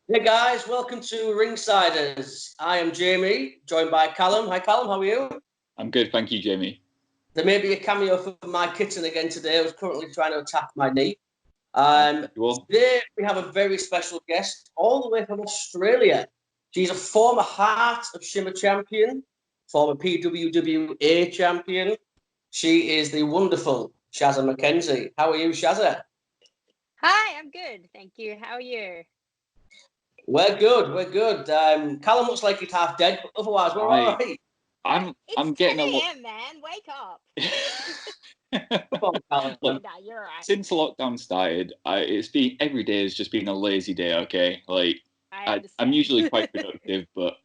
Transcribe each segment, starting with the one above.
Hey guys, welcome to Ringsiders. I am Jamie, joined by Callum. Hi Callum, how are you? I'm good, thank you, Jamie. There may be a cameo from my kitten again today, who's currently trying to attack my knee. Today we have a very special guest, all the way from Australia. She's a former Heart of Shimmer champion, former PWWA champion. She is the wonderful Shazza McKenzie. How are you, Shazza? Hi, I'm good, thank you. How are you? We're good. Callum looks like he's half dead, but otherwise we're all right. I'm getting 10 a.m., man. Wake up. Come on, Callum. No, you're right. Since lockdown started, it's been every day has just been a lazy day. Okay, like I'm usually quite productive, but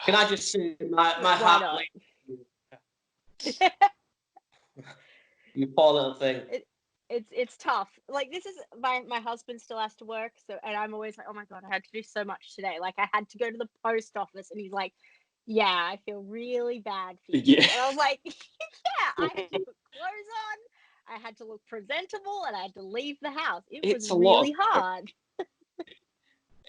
can I just say my heart? You poor little thing. It's tough. Like, this is my husband still has to work, and I'm always like, oh my god, I had to do so much today. Like, I had to go to the post office, and he's like, yeah, I feel really bad for you. Yeah. And I was like, yeah, I had to put clothes on, I had to look presentable, and I had to leave the house. It's really hard. It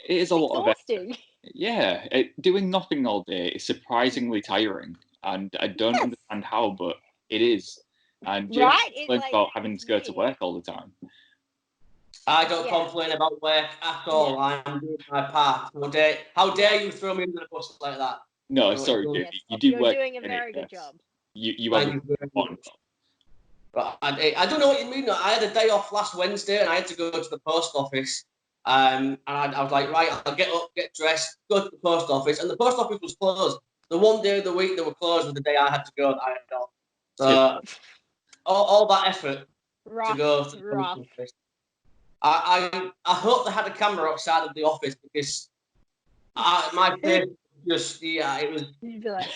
is a lot of exhausting. Yeah, doing nothing all day is surprisingly tiring, and I don't understand how, but it is. And Jim complains about having to go to work all the time. I don't complain about work at all. Yeah. I'm doing my part. How dare you throw me under the bus like that? No, sorry, Jimmy. You do You're work. Doing a very good job. You have a fun job. But I don't know what you mean. I had a day off last Wednesday, and I had to go to the post office. And I was like, right, I'll get up, get dressed, go to the post office, and the post office was closed. The one day of the week they were closed was the day I had to go. I had off. So all that effort to go to the post office. I hope they had a camera outside of the office, because my face just it was. You'd be like,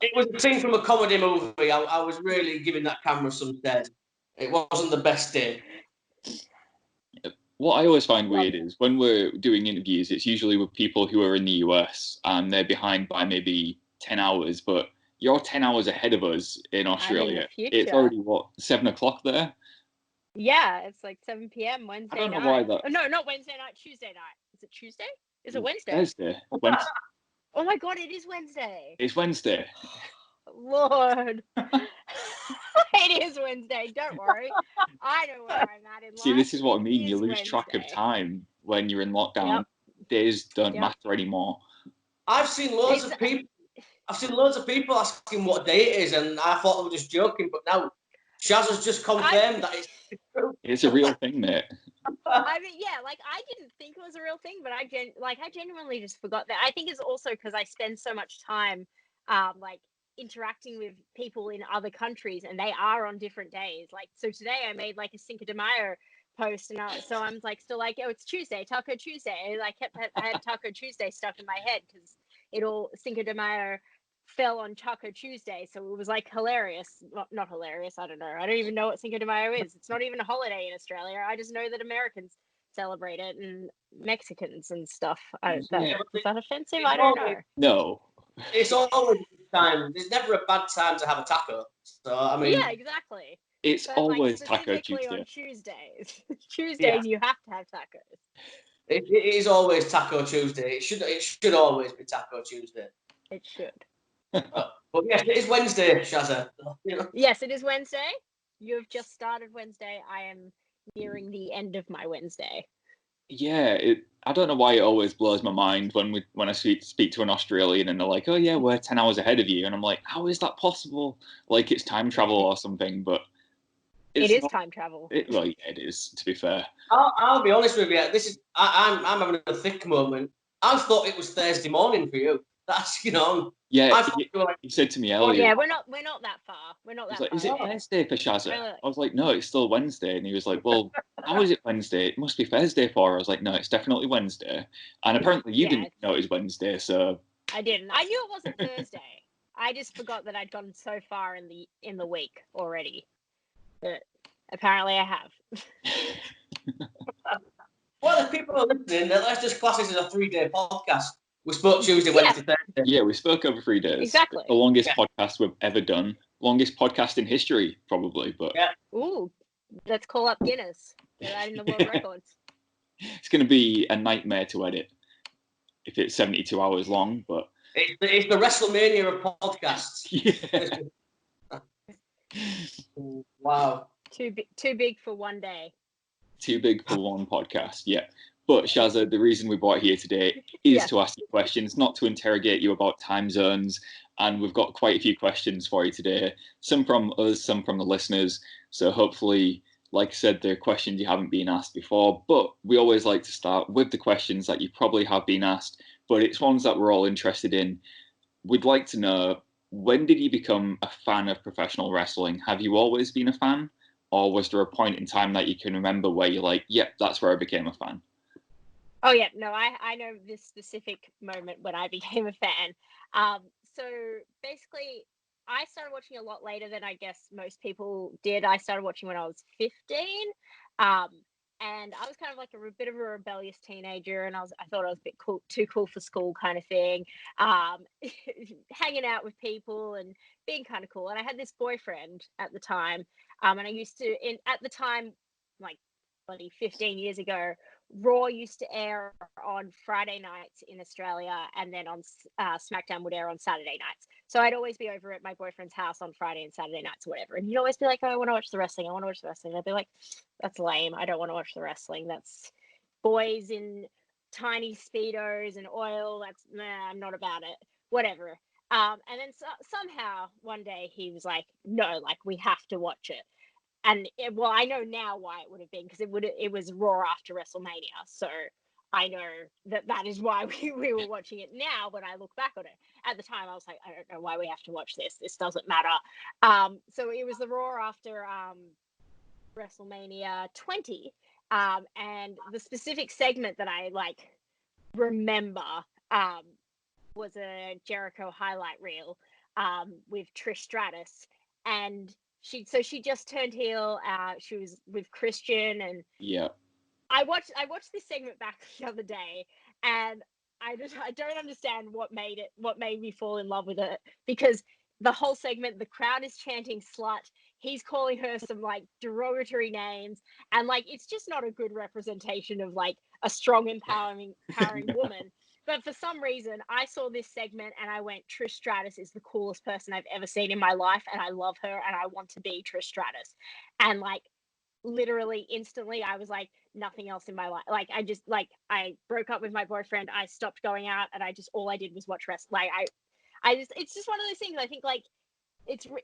it was a scene from a comedy movie. I was really giving that camera some stead. It wasn't the best day. What I always find weird is when we're doing interviews, it's usually with people who are in the US and they're behind by maybe 10 hours, but you're 10 hours ahead of us in Australia. It's already, 7 o'clock there? Yeah, it's like 7 p.m. Wednesday night. I don't know why that... Oh, no, not Wednesday night, Tuesday night. Is it Tuesday? Is it Wednesday? Thursday. Oh my god, it is Wednesday. It's Wednesday. Lord. It is Wednesday, don't worry. I know where I'm at in life. See, this is what I mean. You lose track of time when you're in lockdown. Yep. Days don't matter anymore. I've seen loads of people asking what day it is, and I thought they were just joking, but now Shaz has just confirmed that it's true. It's a real thing, mate. I mean, yeah, like, I didn't think it was a real thing, but I genuinely just forgot that. I think it's also because I spend so much time, like, interacting with people in other countries, and they are on different days. Like, so today I made like a Cinco de Mayo post, and so I'm like still like, oh, it's Tuesday, Taco Tuesday, and I had Taco Tuesday stuck in my head because Cinco de Mayo fell on Taco Tuesday, so it was like hilarious. Not hilarious, I don't know, I don't even know what Cinco de Mayo is. It's not even a holiday in Australia. I just know that Americans celebrate it, and Mexicans and stuff. Is that offensive? I don't know. No, it's always time. There's never a bad time to have a taco. So I mean, yeah, exactly. It's always Taco Tuesday. On Tuesdays. Tuesdays you have to have tacos. It is always Taco Tuesday. It should always be Taco Tuesday. It should. But yes, it is Wednesday, Shazza. Yes, it is Wednesday. You have just started Wednesday. I am nearing the end of my Wednesday. Yeah, I don't know why it always blows my mind when I speak to an Australian and they're like, oh yeah, we're 10 hours ahead of you, and I'm like, how is that possible? Like it's time travel or something, but it is time travel. Well, yeah, it is, to be fair. I'll be honest with you. I'm having a thick moment. I thought it was Thursday morning for you. That's Yeah, he said to me earlier. Oh, yeah, we're not that far. We're not that far. Is it Thursday for Shazza? I was like, no, it's still Wednesday. And he was like, well, how is it Wednesday? It must be Thursday for her. I was like, no, it's definitely Wednesday. And apparently you didn't know it was Wednesday, so. I didn't. I knew it wasn't Thursday. I just forgot that I'd gone so far in the week already. But apparently I have. Well, if people are listening, let's just class this as a 3-day podcast. We spoke Tuesday, Wednesday, Thursday. Yeah, we spoke over 3 days. Exactly. The longest podcast we've ever done. Longest podcast in history, probably. But Ooh, let's call up Guinness. Get that in the world records. It's going to be a nightmare to edit if it's 72 hours long, but... It's the WrestleMania of podcasts. Yeah. Wow. Too big for one day. Too big for one podcast, yeah. But Shazza, the reason we brought you here today is to ask you questions, not to interrogate you about time zones. And we've got quite a few questions for you today, some from us, some from the listeners. So hopefully, like I said, they're questions you haven't been asked before. But we always like to start with the questions that you probably have been asked, but it's ones that we're all interested in. We'd like to know, when did you become a fan of professional wrestling? Have you always been a fan? Or was there a point in time that you can remember where you're like, yep, that's where I became a fan? Oh, yeah. No, I know this specific moment when I became a fan. So basically, I started watching a lot later than I guess most people did. I started watching when I was 15. And I was kind of like a bit of a rebellious teenager, and I thought I was a bit too cool for school kind of thing, hanging out with people and being kind of cool. And I had this boyfriend at the time, and I used to, at the time, like 15 years ago, Raw used to air on Friday nights in Australia, and then on SmackDown would air on Saturday nights. So I'd always be over at my boyfriend's house on Friday and Saturday nights or whatever. And he'd always be like, oh, I want to watch the wrestling. I want to watch the wrestling. And I'd be like, that's lame. I don't want to watch the wrestling. That's boys in tiny Speedos and oil. I'm not about it. Whatever. And then somehow one day he was like, no, like we have to watch it. And I know now why it would have been, because it was Raw after WrestleMania. So I know that is why we were watching it now when I look back on it. At the time, I was like, I don't know why we have to watch this. This doesn't matter. So it was the Raw after WrestleMania 20. And the specific segment that I remember was a Jericho highlight reel with Trish Stratus. And she just turned heel. She was with Christian, and yeah, I watched this segment back the other day, and I don't understand what made me fall in love with it, because the whole segment, the crowd is chanting slut. He's calling her some derogatory names, and it's just not a good representation of a strong, empowering woman. But for some reason, I saw this segment and I went, Trish Stratus is the coolest person I've ever seen in my life, and I love her, and I want to be Trish Stratus. And literally instantly, I was like, nothing else in my life. I broke up with my boyfriend. I stopped going out, and all I did was watch wrestling. It's just one of those things. I think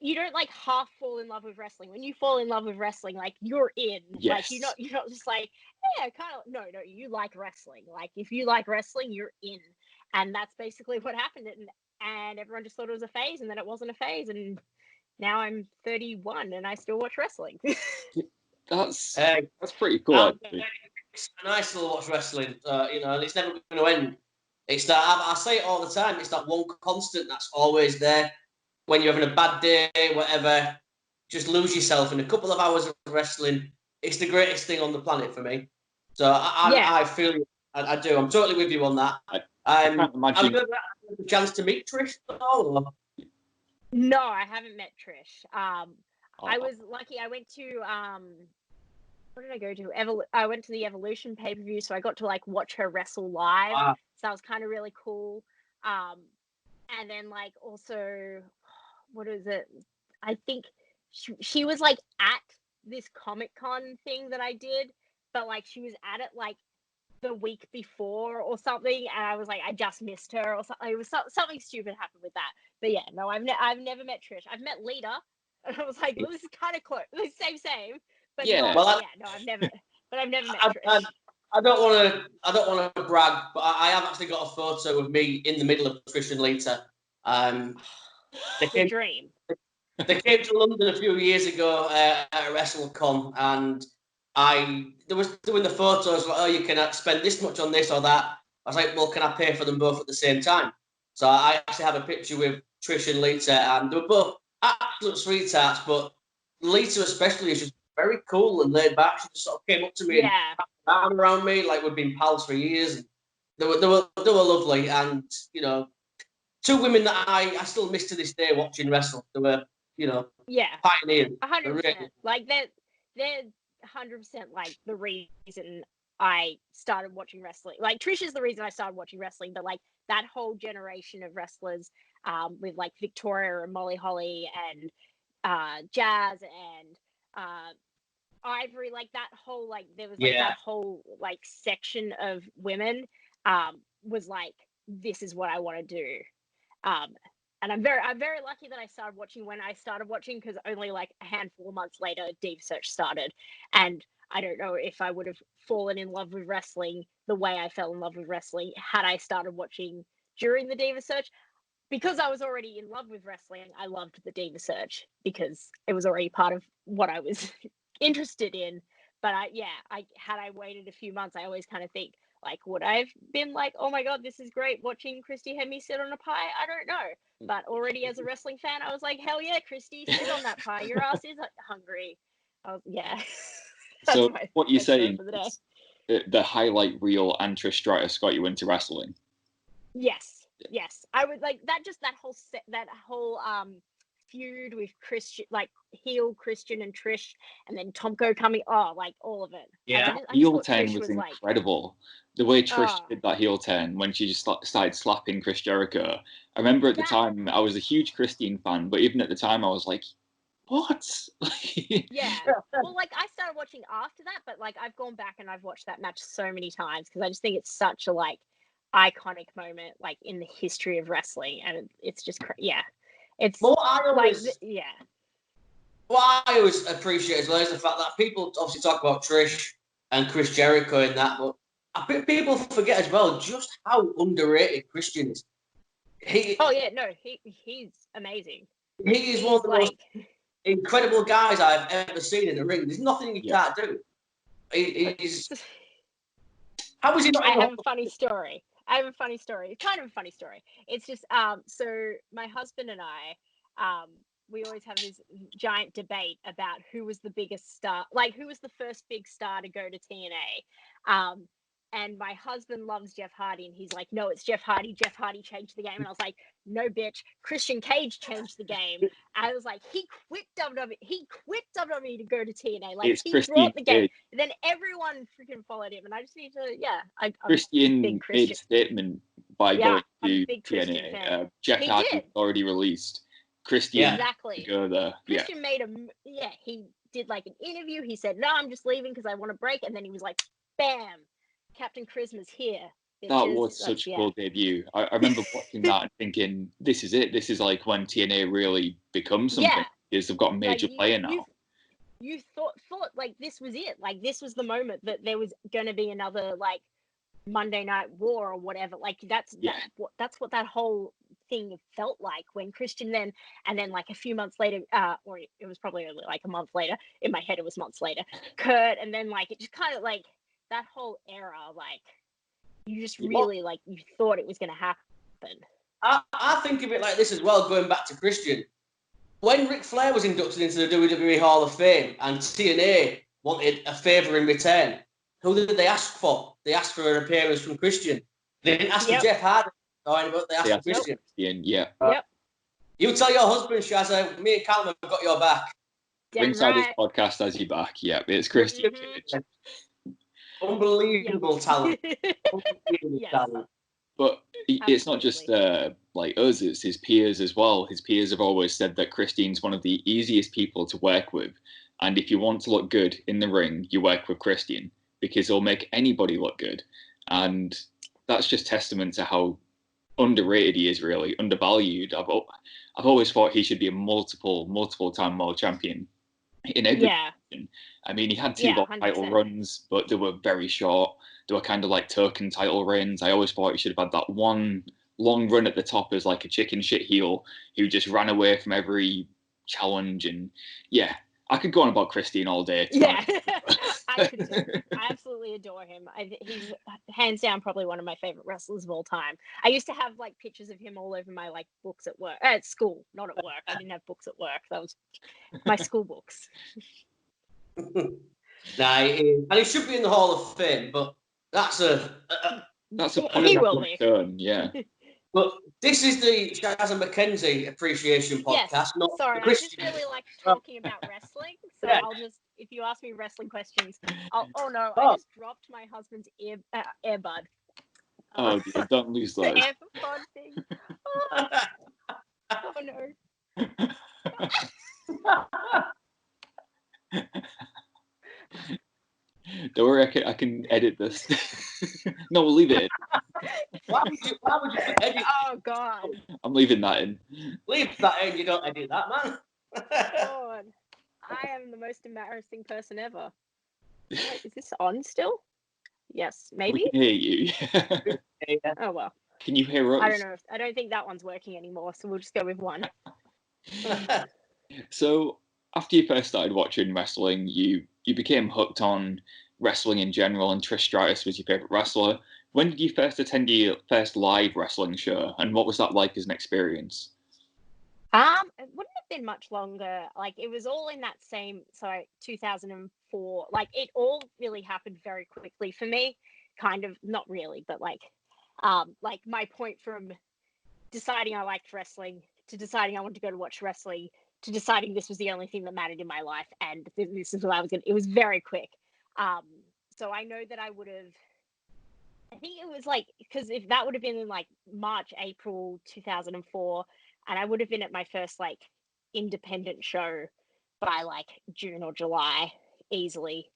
you don't half fall in love with wrestling. When you fall in love with wrestling, you're in. Yes. You're not just yeah, kind of. No, you like wrestling. If you like wrestling, you're in. And that's basically what happened. And everyone just thought it was a phase, and then it wasn't a phase. And now I'm 31 and I still watch wrestling. That's pretty cool. It's nice to watch wrestling, and it's never going to end. It's that I say it all the time. It's that one constant that's always there. When you're having a bad day, whatever, just lose yourself in a couple of hours of wrestling. It's the greatest thing on the planet for me. So I feel I do. I'm totally with you on that. I can't imagine. Have you ever had the chance to meet Trish at all? No, I haven't met Trish. I was lucky. I went to what did I go to? I went to the Evolution pay-per-view, so I got to watch her wrestle live. Wow. So that was kind of really cool. And then also, what is it? I think she was at this Comic-Con thing that I did, but she was at it the week before or something, and I was I just missed her or something. It was something stupid happened with that. But yeah, no, I've never met Trish. I've met Lita, and I was like, well, this is kind of close. Same. But yeah, I've never met Trish. I don't want to brag, but I have actually got a photo of me in the middle of Trish and Lita. The dream. They came to London a few years ago at a WrestleCon, and there was doing the photos oh, you can spend this much on this or that. I was like, well, can I pay for them both at the same time? So I actually have a picture with Trish and Lita, and they were both absolute sweethearts, but Lita especially is just very cool and laid back. She just sort of came up to me and arm around me we'd been pals for years. And they were lovely, and two women that I still miss to this day watching wrestle. They were pioneers. 100%. They're 100% the reason I started watching wrestling. Like Trish is the reason I started watching wrestling, but like that whole generation of wrestlers, with like Victoria and Molly Holly and Jazz and Ivory, like that whole like there was like that whole like section of women was like, this is what I want to do. And I'm very lucky that I started watching when I started watching, because only like a handful of months later Diva Search started, and I don't know if I would have fallen in love with wrestling the way I fell in love with wrestling had I started watching during the Diva Search. Because I was already in love with wrestling, I loved the Diva Search because it was already part of what I was interested in. But I had I waited a few months, I always kind of think, like, would I have been like, oh my God, this is great watching Christy Hemme sit on a pie? I don't know. But already as a wrestling fan, I was like, hell yeah, Christy, sit on that pie. Your ass is hungry. Yeah. So what you're saying is the highlight reel and Trish Stratus got you into wrestling? Yes. Yes. I would like that, just that whole feud with Christian, like heel Christian and Trish, and then Tomko coming, like all of it. Yeah, heel turn was incredible. The way Trish did that heel turn when she just started slapping Chris Jericho. I remember at the time I was a huge Christine fan, but even at the time I was like, what? Yeah. Well, like I started watching after that, but like I've gone back and I've watched that match so many times because I just think it's such a like iconic moment like in the history of wrestling, and it's just it's what I always appreciate as well is the fact that people obviously talk about Trish and Chris Jericho and that, but I think people forget as well just how underrated Christian is. He's amazing. He is one of the most incredible guys I've ever seen in the ring. There's nothing he can't do. He's how was he not? I have a funny story. It's kind of a funny story. It's just so my husband and I we always have this giant debate about who was the biggest star, like who was the first big star to go to TNA. And my husband loves Jeff Hardy, and he's like, no, it's Jeff Hardy. Jeff Hardy changed the game. And I was like, no, bitch, Christian Cage changed the game. I was like, he quit WWE to go to TNA. Like, he brought the game. And then everyone freaking followed him. And I just need to, Christian made a statement by going to TNA. Jeff Hardy already released. Christian to go there. Christian made he did like an interview. He said, no, I'm just leaving because I want to break. And then he was like, bam. Captain Charisma's here. That was such a cool debut. I remember watching that and thinking, this is it. This is like when TNA really becomes something. Because they've got a major player now. You thought like this was it. Like this was the moment that there was going to be another like Monday Night War or whatever. Like that's what that whole thing felt like when Christian then like a few months later, or it was probably only like a month later. In my head, it was months later. Kurt, and then like it just kind of like. That whole era, like you just really like you thought it was going to happen. I think of it like this as well, going back to Christian. When Ric Flair was inducted into the WWE Hall of Fame and TNA wanted a favour in return, who did they ask for? They asked for an appearance from Christian. They didn't ask for Jeff Hardy, but they asked for Christian. Yep. You tell your husband, Shazza, me and Callum have got your back. Ringsiders podcast has you back. Yeah, it's Christian Cage. Unbelievable talent. Talent. But it's not just like us, it's his peers as well. His peers have always said that Christine's one of the easiest people to work with. And if you want to look good in the ring, you work with Christian because he'll make anybody look good. And that's just testament to how underrated he is, really, undervalued. I've always thought he should be a multiple time world champion in every position. I mean, he had two title runs, but they were very short. They were kind of like token title reigns. I always thought he should have had that one long run at the top as like a chicken shit heel who just ran away from every challenge. And I could go on about Christine all day. I could too. I absolutely adore him. He's hands down probably one of my favorite wrestlers of all time. I used to have like pictures of him all over my like books at work, at school, not at work. I didn't have books at work. That was my school books. And he should be in the Hall of Fame, but that's a he will be. Yeah. But this is the Shazza McKenzie appreciation podcast. Yes. Sorry, I just really like talking about wrestling, so I'll just if you ask me wrestling questions. Oh no, I just dropped my husband's earbud. Oh dear, don't lose those. AirPod thing. Oh no. Don't worry, I can edit this. No, we'll leave it in. Why would you edit? Oh God. I'm leaving that in. Leave that in. You don't edit that, man. God, I am the most embarrassing person ever. Wait, is this on still? Yes, maybe. We can hear you. Oh well. Can you hear us? I don't know. I don't think that one's working anymore, so we'll just go with one. So after you first started watching wrestling, you became hooked on wrestling in general, and Trish Stratus was your favorite wrestler. When did you first attend your first live wrestling show, and what was that like as an experience? It wouldn't have been much longer. Like it was all in that same, 2004. Like it all really happened very quickly for me. Kind of, not really, but like my point from deciding I liked wrestling to deciding I wanted to go to watch wrestling to deciding this was the only thing that mattered in my life and this is what I was going to, it was very quick. So I know that I would have, I think it was like, because if that would have been in like March, April 2004, and I would have been at my first like independent show by like June or July easily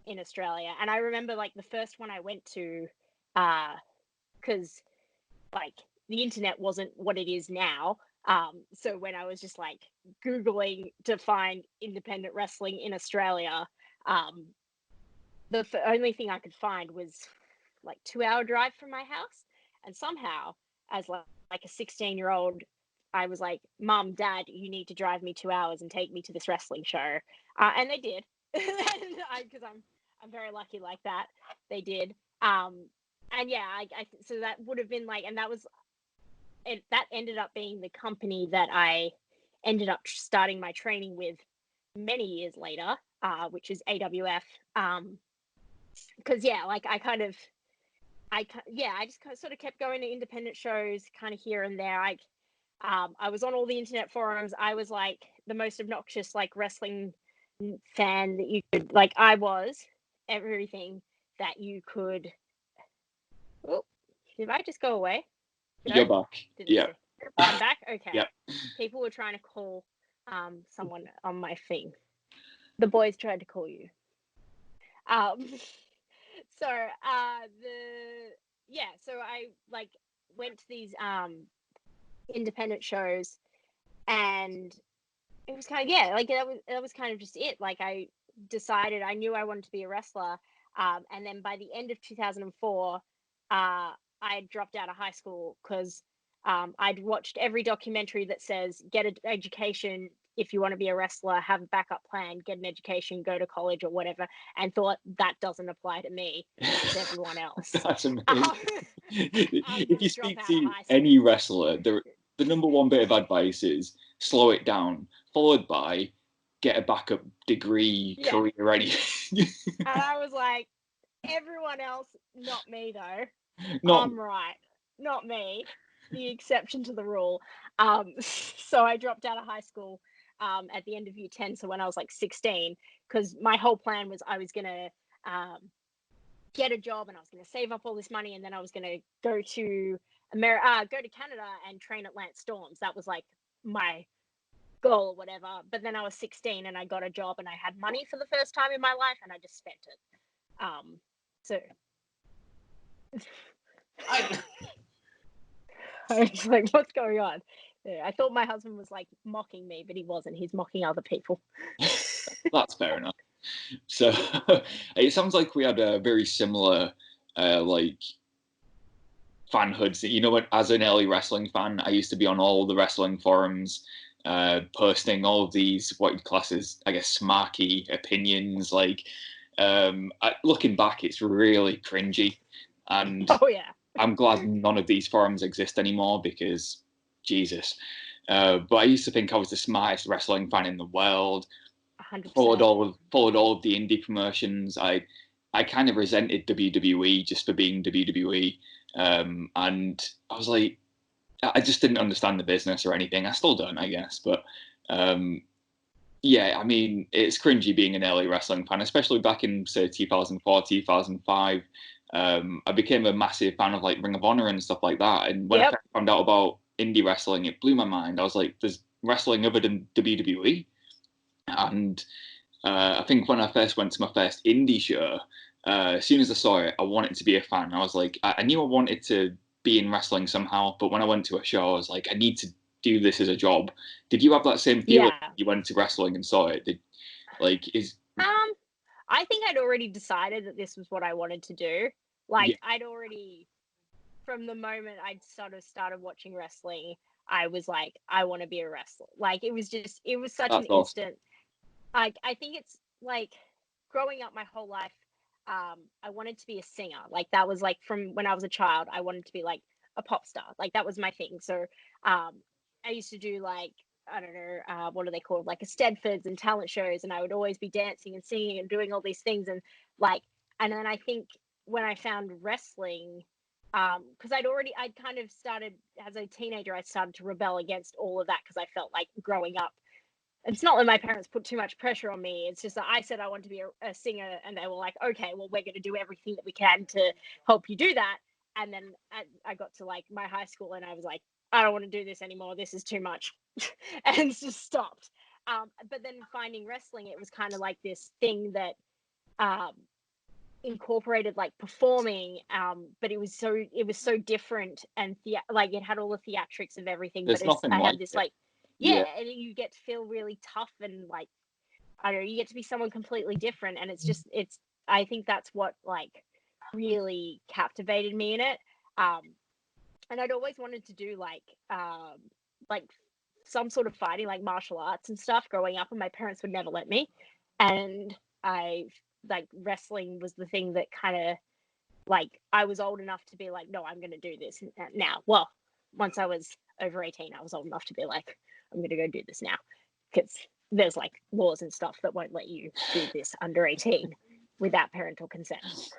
in Australia. And I remember like the first one I went to, because like the internet wasn't what it is now. So when I was just like Googling to find independent wrestling in Australia, the only thing I could find was like 2-hour drive from my house. And somehow, as like a 16-year-old, I was like, Mom, Dad, you need to drive me 2 hours and take me to this wrestling show. And they did. Because I'm very lucky like that. They did. And yeah, so that would have been like, and that was, that ended up being the company that I ended up starting my training with many years later, which is AWF. Because yeah, like I just sort of kept going to independent shows kind of here and there. I was on all the internet forums. I was like the most obnoxious like wrestling fan that you could, like I was everything that you could. Oh, did I just go away? You're back. Yeah. I'm back? Okay. Yep. People were trying to call someone on my thing. The boys tried to call you. So I like went to these independent shows, and it was kind of like that was kind of just it. Like I decided I knew I wanted to be a wrestler, and then by the end of 2004, I dropped out of high school because I'd watched every documentary that says get an education if you want to be a wrestler, have a backup plan, get an education, go to college or whatever, and thought that doesn't apply to me. It's everyone else. That's amazing. If you speak to any wrestler, the number one bit of advice is slow it down, followed by get a backup degree, career, anything. And I was like, everyone else, not me though. I'm right, not me. The exception to the rule. So I dropped out of high school at the end of year 10. So when I was like 16, because my whole plan was I was going to get a job and I was going to save up all this money, and then I was going to go to go to Canada and train at Lance Storms. That was like my goal or whatever. But then I was 16 and I got a job and I had money for the first time in my life, and I just spent it. So I was like, what's going on? Yeah, I thought my husband was like mocking me, but he wasn't. He's mocking other people. That's fair enough. So it sounds like we had a very similar like fanhoods. You know what? As an early wrestling fan, I used to be on all the wrestling forums, posting all of these what you'd class as, I guess, smarky opinions. Like, looking back, it's really cringy, and oh yeah, I'm glad none of these forums exist anymore because Jesus. But I used to think I was the smartest wrestling fan in the world. 100%. Followed all of the indie promotions. I kind of resented WWE just for being WWE, and I was like, I just didn't understand the business or anything. I still don't, I guess. But Yeah, I mean, it's cringy being an early wrestling fan, especially back in, say, 2004, 2005. I became a massive fan of like Ring of Honor and stuff like that. And when I found out about indie wrestling, it blew my mind. I was like, there's wrestling other than WWE. And I think when I first went to my first indie show, as soon as I saw it, I wanted to be a fan. I was like, I knew I wanted to be in wrestling somehow, but when I went to a show, I was like, I need to do this as a job. Did you have that same feeling? Yeah. You went to wrestling and saw it? I think I'd already decided that this was what I wanted to do. Like, I'd already, from the moment I'd sort of started watching wrestling, I was like, I want to be a wrestler. Like, it was such an instant. Like, I think it's like growing up my whole life, I wanted to be a singer. Like, that was like from when I was a child, I wanted to be like a pop star. Like, that was my thing. So, I used to do like, I don't know, what are they called? Like a Stedfords and talent shows. And I would always be dancing and singing and doing all these things. And like, and then I think when I found wrestling, because I'd kind of started as a teenager, I started to rebel against all of that because I felt like growing up. It's not that my parents put too much pressure on me. It's just that I said I wanted to be a singer, and they were like, okay, well, we're going to do everything that we can to help you do that. And then I got to like my high school and I was like, I don't want to do this anymore. This is too much. And it's just stopped. But then finding wrestling, it was kind of like this thing that incorporated like performing, but it was so different and like it had all the theatrics of everything. There's but I had this it. like, yeah, and you get to feel really tough and like, I don't know, you get to be someone completely different. And I think that's what like really captivated me in it. And I'd always wanted to do like some sort of fighting, like martial arts and stuff growing up, and my parents would never let me. And wrestling was the thing that kind of like, I was old enough to be like, no, I'm going to do this now. Well, once I was over 18, I was old enough to be like, I'm going to go do this now, because there's like laws and stuff that won't let you do this under 18 without parental consent.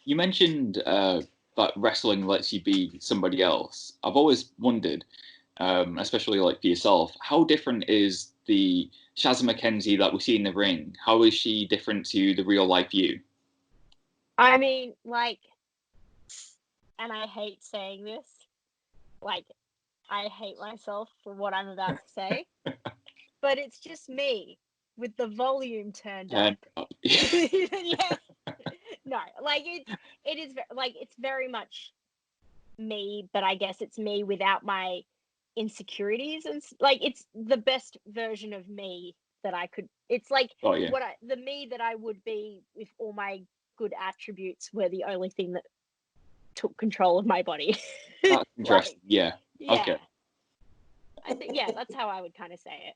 You mentioned that wrestling lets you be somebody else. I've always wondered, especially like for yourself, how different is the Shazza McKenzie that we see in the ring? How is she different to the real life you? I mean, like, and I hate saying this, like, I hate myself for what I'm about to say, but it's just me with the volume turned up. Yeah. No, like it is like, it's very much me, but I guess it's me without my insecurities, and like it's the best version of me that I could. It's like the me that I would be if all my good attributes were the only thing that took control of my body. That's interesting. Like, yeah. Okay. I think that's how I would kind of say it.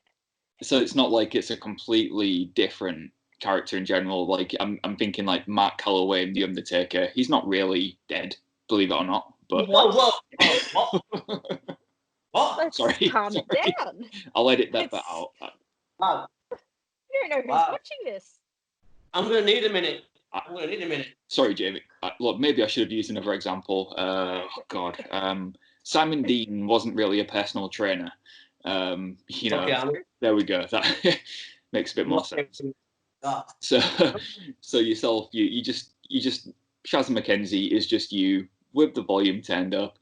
So it's not like it's a completely different character in general. Like I'm thinking like Mark Calloway in The Undertaker. He's not really dead, believe it or not. But what? Let's Sorry. Calm down. I'll edit that bit out. Wow. You don't know who's watching this. I'm gonna need a minute. Sorry, Jamie. Look, maybe I should have used another example. Simon Dean wasn't really a personal trainer. There we go. That makes a bit more sense. So yourself, you just Shazza McKenzie is just you with the volume turned up.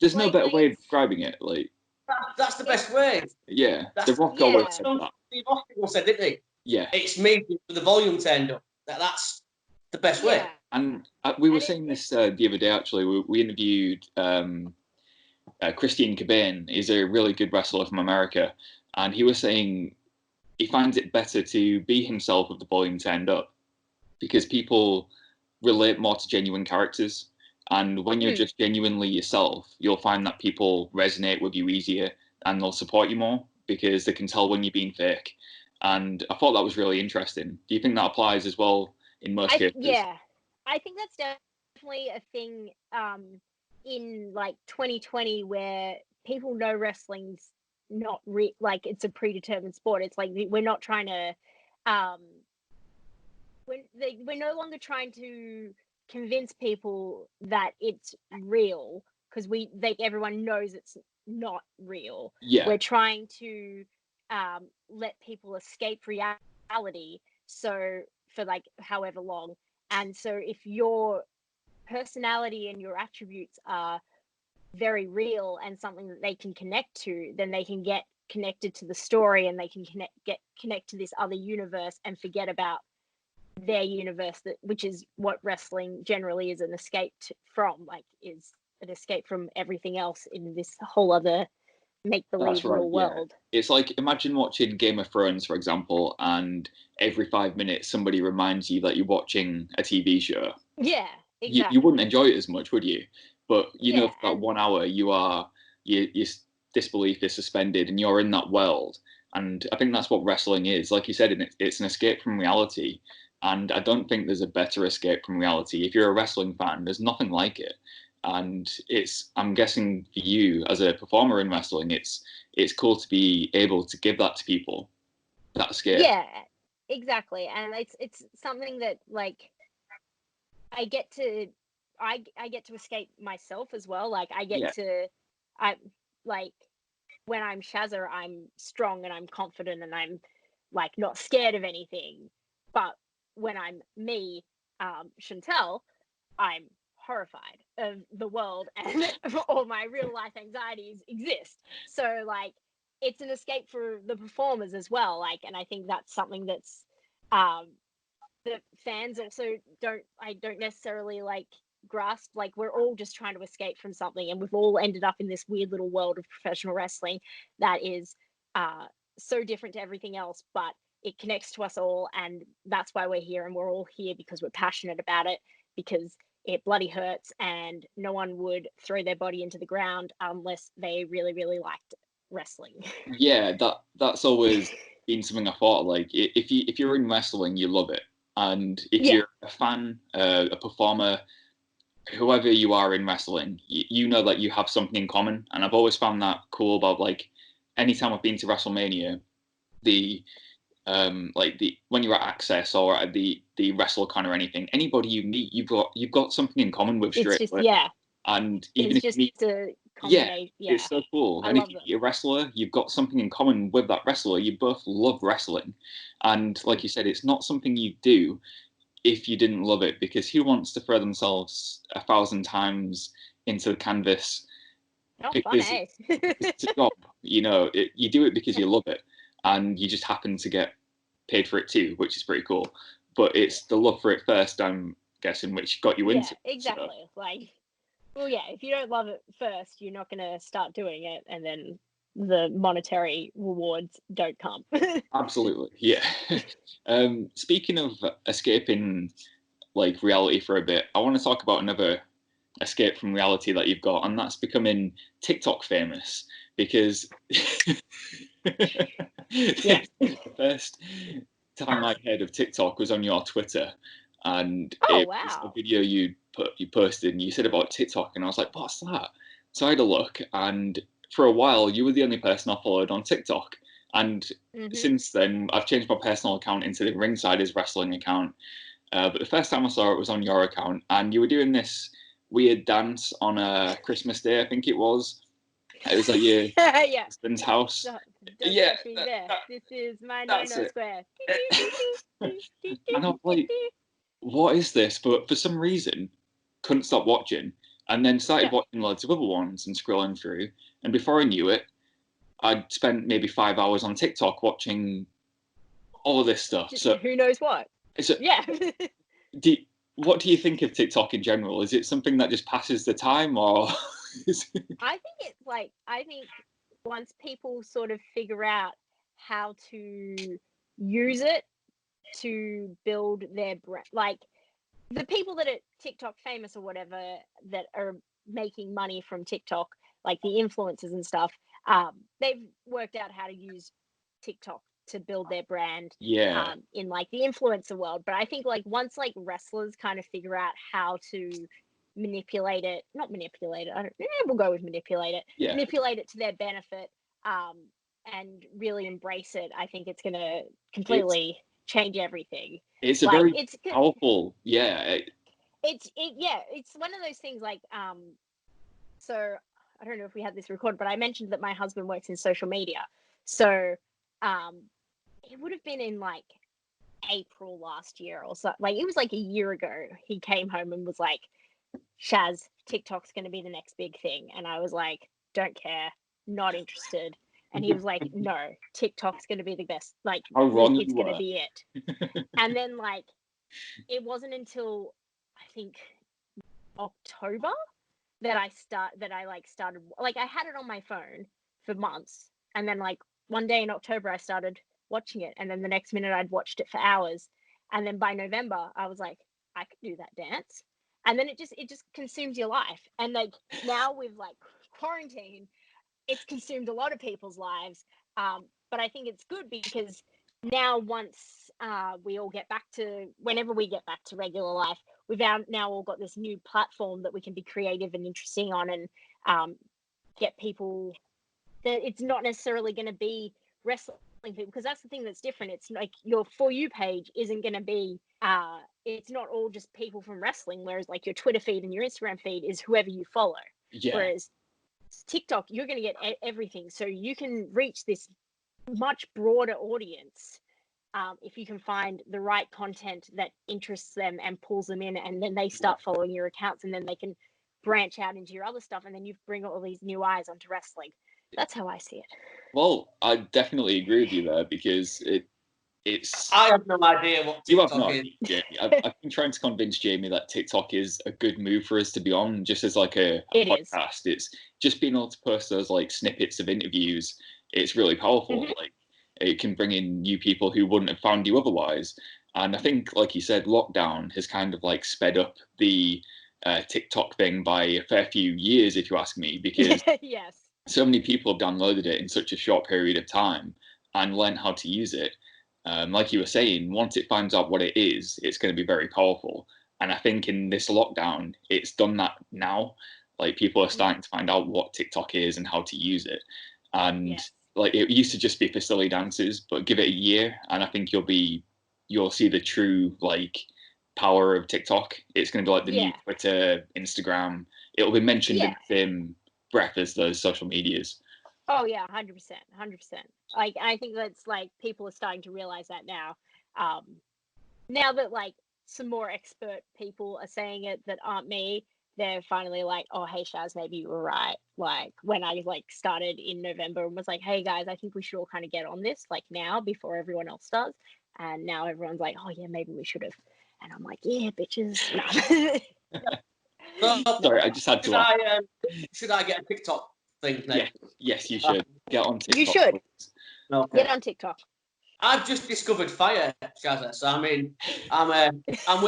There's no better way of describing it. Like that's the best way. Yeah, The Rock always said that. The Rock people said, didn't they? Yeah, it's me with the volume turned up. That's the best way. And we were saying this the other day. Actually, we interviewed Christian Cabane. He's a really good wrestler from America, and he was saying he finds it better to be himself with the volume turned up because people relate more to genuine characters. And when you're just genuinely yourself, you'll find that people resonate with you easier and they'll support you more because they can tell when you're being fake. And I thought that was really interesting. Do you think that applies as well in most cases? Yeah, I think that's definitely a thing in like 2020 where people know wrestling's not like it's a predetermined sport. It's like we're not trying to we're no longer trying to convince people that it's real because everyone knows it's not real. Yeah, we're trying to let people escape reality. So for like however long. And so if your personality and your attributes are very real and something that they can connect to, then they can get connected to the story, and they can connect to this other universe and forget about their universe, which is what wrestling generally is an escape from, like is an escape from everything else in this whole other make-believe real world. It's like, imagine watching Game of Thrones, for example, and every 5 minutes somebody reminds you that you're watching a TV show. Yeah, exactly. You wouldn't enjoy it as much, would you? But you know, for that 1 hour, your disbelief is suspended, and you're in that world. And I think that's what wrestling is. Like you said, it's an escape from reality. And I don't think there's a better escape from reality. If you're a wrestling fan, there's nothing like it. And I'm guessing for you as a performer in wrestling, it's cool to be able to give that to people, that escape. Yeah, exactly. And it's something that, like, I get to escape myself as well. Like I get to, like when I'm Shazza, I'm strong and I'm confident and I'm like not scared of anything. But when I'm me, Chantel, I'm horrified of the world and all my real life anxieties exist. So like it's an escape for the performers as well. Like, and I think that's something that's that fans also don't necessarily like grasp. Like we're all just trying to escape from something, and we've all ended up in this weird little world of professional wrestling that is so different to everything else, but it connects to us all, and that's why we're here. And we're all here because we're passionate about it, because it bloody hurts, and no one would throw their body into the ground unless they really, really liked wrestling. Yeah, that's always been something I thought. Like, if you're in wrestling, you love it, and if you're a fan, a performer, whoever you are in wrestling, you know that you have something in common. And I've always found that cool about, like, anytime I've been to WrestleMania, when you're at Access or at the WrestleCon or anything, anybody you meet, you've got something in common with straight away. Yeah. And even it's if you meet, it's so cool. And if you're a wrestler, you've got something in common with that wrestler. You both love wrestling. And like you said, it's not something you do if you didn't love it, because who wants to throw themselves 1,000 times into the canvas? Because it's a job, you know, you do it because you love it, and you just happen to get paid for it too, which is pretty cool. But it's the love for it first, I'm guessing, which got you into it. Exactly. So. Like, well, yeah, if you don't love it first, you're not going to start doing it, and then the monetary rewards don't come. Absolutely, yeah. Speaking of escaping, like, reality for a bit, I want to talk about another escape from reality that you've got, and that's becoming TikTok famous, because the first time I heard of TikTok was on your Twitter, and it was a video you posted, and you said about TikTok, and I was like, what's that? So I had a look, and for a while you were the only person I followed on TikTok, and since then I've changed my personal account into the Ringsiders wrestling account, but the first time I saw it was on your account, and you were doing this weird dance on a Christmas Day, I think it was. It was like your husband's house. Don't touch me there. This is my no-no square. And I'm like, what is this? But for some reason, couldn't stop watching, and then started watching loads of other ones and scrolling through. And before I knew it, I'd spent maybe 5 hours on TikTok watching all of this stuff. So who knows what? What do you think of TikTok in general? Is it something that just passes the time, or? I think once people sort of figure out how to use it to build their brand, like the people that are TikTok famous or whatever that are making money from TikTok, like the influencers and stuff, they've worked out how to use TikTok to build their brand in like the influencer world. But I think like once like wrestlers kind of figure out how to we'll go with manipulate it to their benefit, and really embrace it, I think it's gonna completely change everything. It's like, it's powerful. It's one of those things like so I don't know if we had this recorded, but I mentioned that my husband works in social media. So it would have been in like April last year or so. Like it was like a year ago. He came home and was like, Shaz, TikTok's going to be the next big thing. And I was like, don't care, not interested. And he was like, no, TikTok's going to be the best. Like, it's going to be it. And then like, it wasn't until I think October that I started. Like, I had it on my phone for months, and then like one day in October I started watching it, and then the next minute I'd watched it for hours, and then by November I was like, I could do that dance, and then it just consumes your life. And like now with like quarantine, it's consumed a lot of people's lives, but I think it's good because now once we all get back to, whenever we get back to regular life, we've now all got this new platform that we can be creative and interesting on, and get people that it's not necessarily going to be wrestling people, because that's the thing that's different. It's like your For You page isn't going to be it's not all just people from wrestling, whereas like your Twitter feed and your Instagram feed is whoever you follow. Whereas TikTok, you're going to get everything, so you can reach this much broader audience if you can find the right content that interests them and pulls them in, and then they start following your accounts, and then they can branch out into your other stuff, and then you bring all these new eyes onto wrestling. That's how I see it. Well, I definitely agree with you there, because it's. I have no idea what TikTok you have no is. idea, Jamie. I've been trying to convince Jamie that TikTok is a good move for us to be on, just as like a podcast. It's just being able to post those like snippets of interviews. It's really powerful. Mm-hmm. Like it can bring in new people who wouldn't have found you otherwise. And I think, like you said, lockdown has kind of like sped up the TikTok thing by a fair few years, if you ask me, because yes, so many people have downloaded it in such a short period of time and learned how to use it. Like you were saying, once it finds out what it is, it's going to be very powerful. And I think in this lockdown, it's done that now. Like people are starting to find out what TikTok is and how to use it. And like it used to just be for silly dances, but give it a year, and I think you'll see the true like power of TikTok. It's going to be like the new Twitter, Instagram. It'll be mentioned in the same breath as those social medias. Oh yeah, 100%. Like I think that's like people are starting to realize that now. Now that like some more expert people are saying it that aren't me, they're finally like, oh hey Shaz, maybe you were right. Like when I like started in November and was like, hey guys, I think we should all kind of get on this like now before everyone else does. And now everyone's like, oh yeah, maybe we should have. And I'm like, yeah, bitches. No. Sorry, I just had to. Should I get a TikTok thing now? Yes, you should. Get on TikTok. You should. Okay. Get on TikTok. I've just discovered fire, Shazza. So I mean, I'm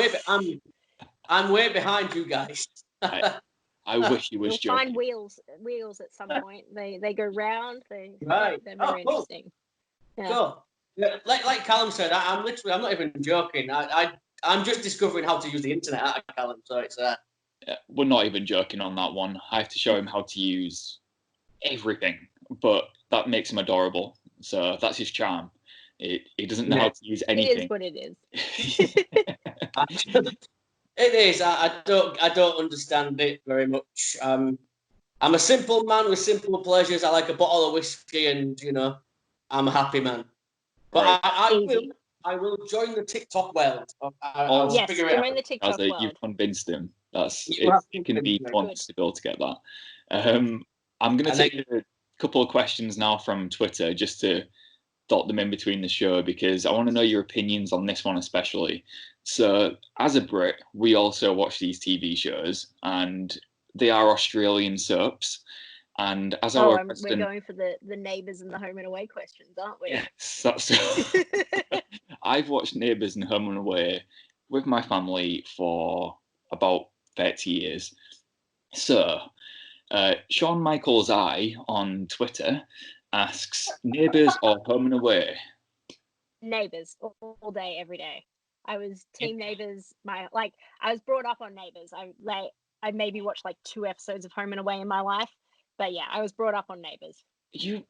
way behind you guys. I wish you was You'll joking. find wheels at some point. They go round. They're very interesting. Yeah. Cool. Yeah, like Callum said, I'm not even joking. I'm just discovering how to use the internet, Callum. So it's we're not even joking on that one. I have to show him how to use everything, but that makes him adorable. So that's his charm. He doesn't know how to use anything. It is what it is. It is. I don't understand it very much. I'm a simple man with simple pleasures. I like a bottle of whiskey, and I'm a happy man. But right. I will join the TikTok world. I'll figure it out. Join the TikTok world. You've convinced him. It's going to be fun to be able to get that. I'm going to take a couple of questions now from Twitter just to dot them in between the show, because I want to know your opinions on this one especially. So, as a Brit, we also watch these TV shows, and they are Australian soaps. And as our we're going for the Neighbours and the Home and Away questions, aren't we? Yes, that's. I've watched Neighbours and Home and Away with my family for about 30 years. So, Shawn Michaels I on Twitter asks, Neighbours or Home and Away? Neighbours all day, every day. I was team Neighbours. I was brought up on Neighbours. I maybe watched like 2 episodes of Home and Away in my life. But yeah, I was brought up on Neighbours. Yeah,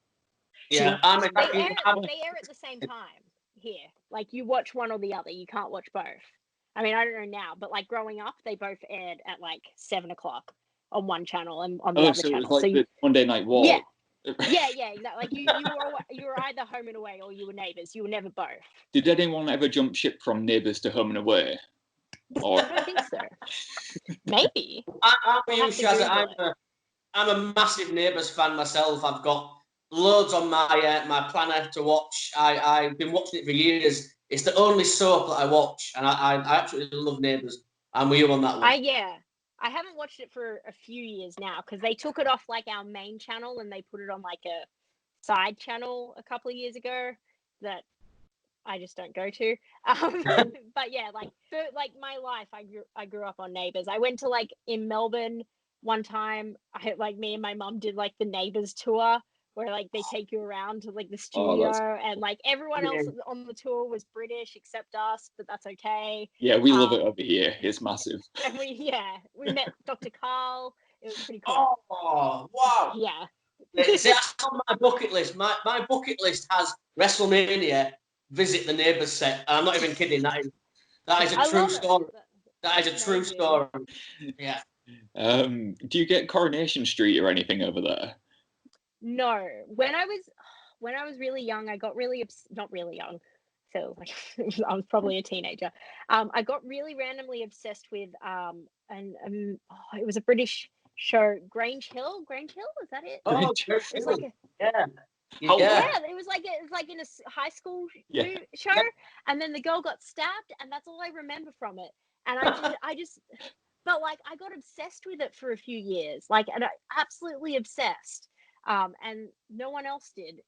they air at the same time here. Like you watch one or the other. You can't watch both. I mean, I don't know now, but like growing up, they both aired at like 7 o'clock on one channel and on the other channel. It's like the Monday Night War. Yeah, exactly. Like you were either home and away or you were neighbours. You were never both. Did anyone ever jump ship from neighbours to home and away? Or I don't think so. Maybe. I'm a massive Neighbours fan myself. I've got loads on my planner to watch. I've been watching it for years. It's the only soap that I watch, and I absolutely love Neighbours. I'm with you on that one. I haven't watched it for a few years now because they took it off like our main channel and they put it on like a side channel a couple of years ago that I just don't go to. But yeah, like for like my life, I grew up on Neighbours. I went to like in Melbourne one time. Me and my mum did like the Neighbours tour where like they take you around to like the studio and like everyone else on the tour was British except us, but that's okay. Yeah, we love it over here. It's massive. And we met Dr. Carl. It was pretty cool. Oh wow! Yeah. See, that's on my bucket list. My bucket list has WrestleMania, visit the Neighbours set. And I'm not even kidding. That is a true story. That is a true story. Yeah. Do you get Coronation Street or anything over there? No. When I was really young, I got really not really young. So like I was probably a teenager. I got really randomly obsessed with it was a British show, Grange Hill. Is that it? Oh, it's like yeah. It was like in a high school show, and then the girl got stabbed, and that's all I remember from it. And I just felt like I got obsessed with it for a few years, like, and I absolutely obsessed. And no one else did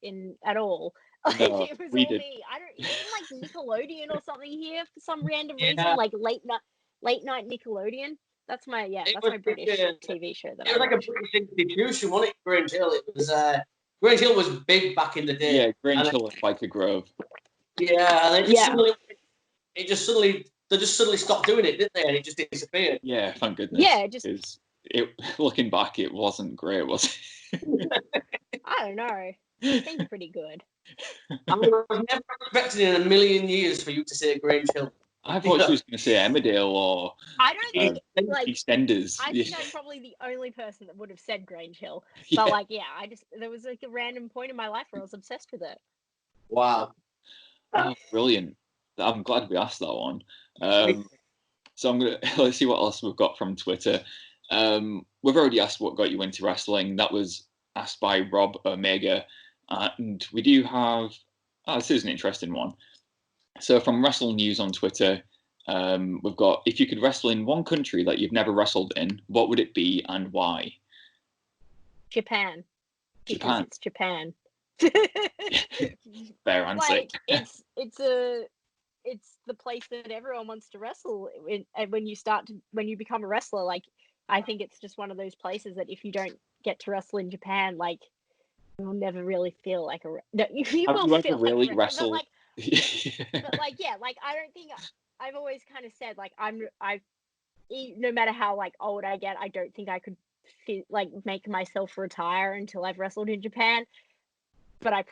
at all. Like, no, it was all did. me. I don't even like Nickelodeon or something here for some random reason, like late night Nickelodeon. That's my British TV show that it was like a British institution, wasn't it? Grange Hill. It was Grange Hill was big back in the day. Yeah, Grange Hill was like a grove. Yeah, and they just suddenly stopped doing it, didn't they? And it just disappeared. Yeah, thank goodness. Yeah, looking back, it wasn't great, was it? I don't know. It seemed pretty good. I was never expecting in a million years for you to say Grange Hill. I thought she was going to say Emmerdale or I don't think EastEnders. I think I'm probably the only person that would have said Grange Hill. But there was like a random point in my life where I was obsessed with it. Wow. Oh, brilliant. I'm glad we asked that one. So let's see what else we've got from Twitter. We've already asked what got you into wrestling. That was asked by Rob Omega. And we do have, this is an interesting one. So from Wrestle News on Twitter, we've got, if you could wrestle in one country that you've never wrestled in, what would it be and why? Japan. Because it's Japan. Fair answer. Like, it's the place that everyone wants to wrestle. And when you become a wrestler, like, I think it's just one of those places that if you don't get to wrestle in Japan, like, you'll never really feel like you will feel really like wrestle. But I don't think I've always kind of said like no matter how like old I get, I don't think I could make myself retire until I've wrestled in Japan. But I'm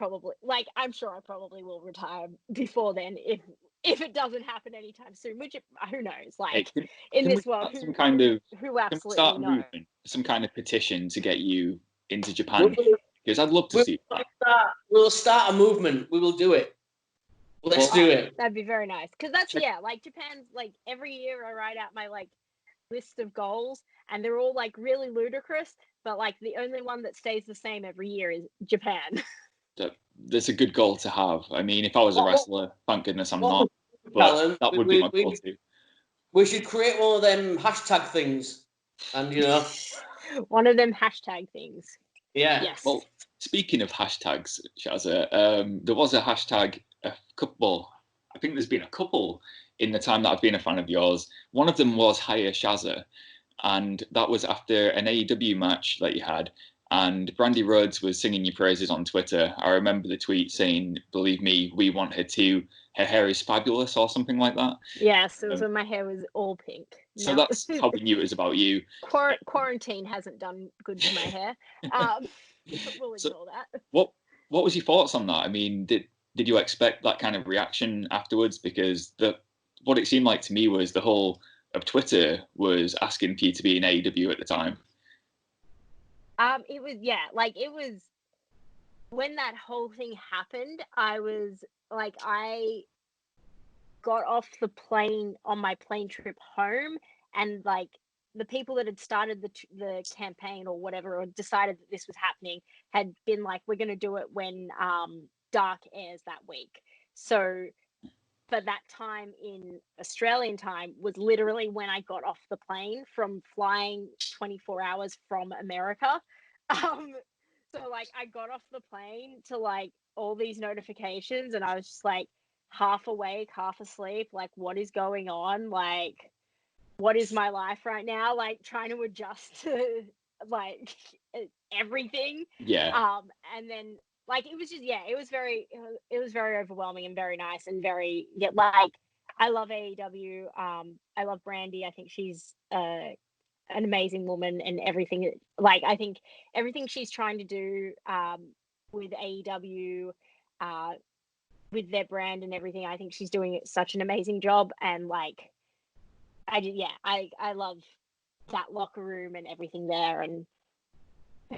sure I probably will retire before then if it doesn't happen anytime soon. Which who knows? Like in this world, who absolutely knows? Some kind of petition to get you into Japan. Because I'd love to see that. We'll start a movement. We will do it. Let's do it. That'd be very nice. Because like Japan's like every year I write out my like list of goals and they're all like really ludicrous, but like the only one that stays the same every year is Japan. That's a good goal to have. I mean, if I was a wrestler, thank goodness I'm not. But that would be my goal too. We should create one of them hashtag things. And one of them hashtag things. Yeah. Yes. Well, speaking of hashtags, Shazza, there was a hashtag I think there's been a couple in the time that I've been a fan of yours. One of them was Hire Shazza, and that was after an AEW match that you had, and Brandy Rhodes was singing your praises on Twitter. I remember the tweet saying, "Believe me, we want her too. Her hair is fabulous," or something like that. Yes, it was when my hair was all pink. So that's how we knew it was about you. Quarantine hasn't done good to my hair. We'll ignore that. What was your thoughts on that? I mean, did you expect that kind of reaction afterwards? Because what it seemed like to me was the whole of Twitter was asking for you to be in AEW at the time. It was when that whole thing happened, I was like, I got off the plane on my plane trip home, and like the people that had started the campaign or whatever, or decided that this was happening, had been like, we're going to do it when Dark airs that week. So for that time in Australian time was literally when I got off the plane from flying 24 hours from America. So like I got off the plane to like all these notifications, and I was just like half awake, half asleep, like what is going on? Like what is my life right now? Like trying to adjust to like everything. Yeah. And then like it was just it was very overwhelming and very nice and very like I love AEW. I love Brandy. I think she's an amazing woman, and everything, like I think everything she's trying to do with AEW, with their brand and everything, I think she's doing such an amazing job. And like I love that locker room and everything there. And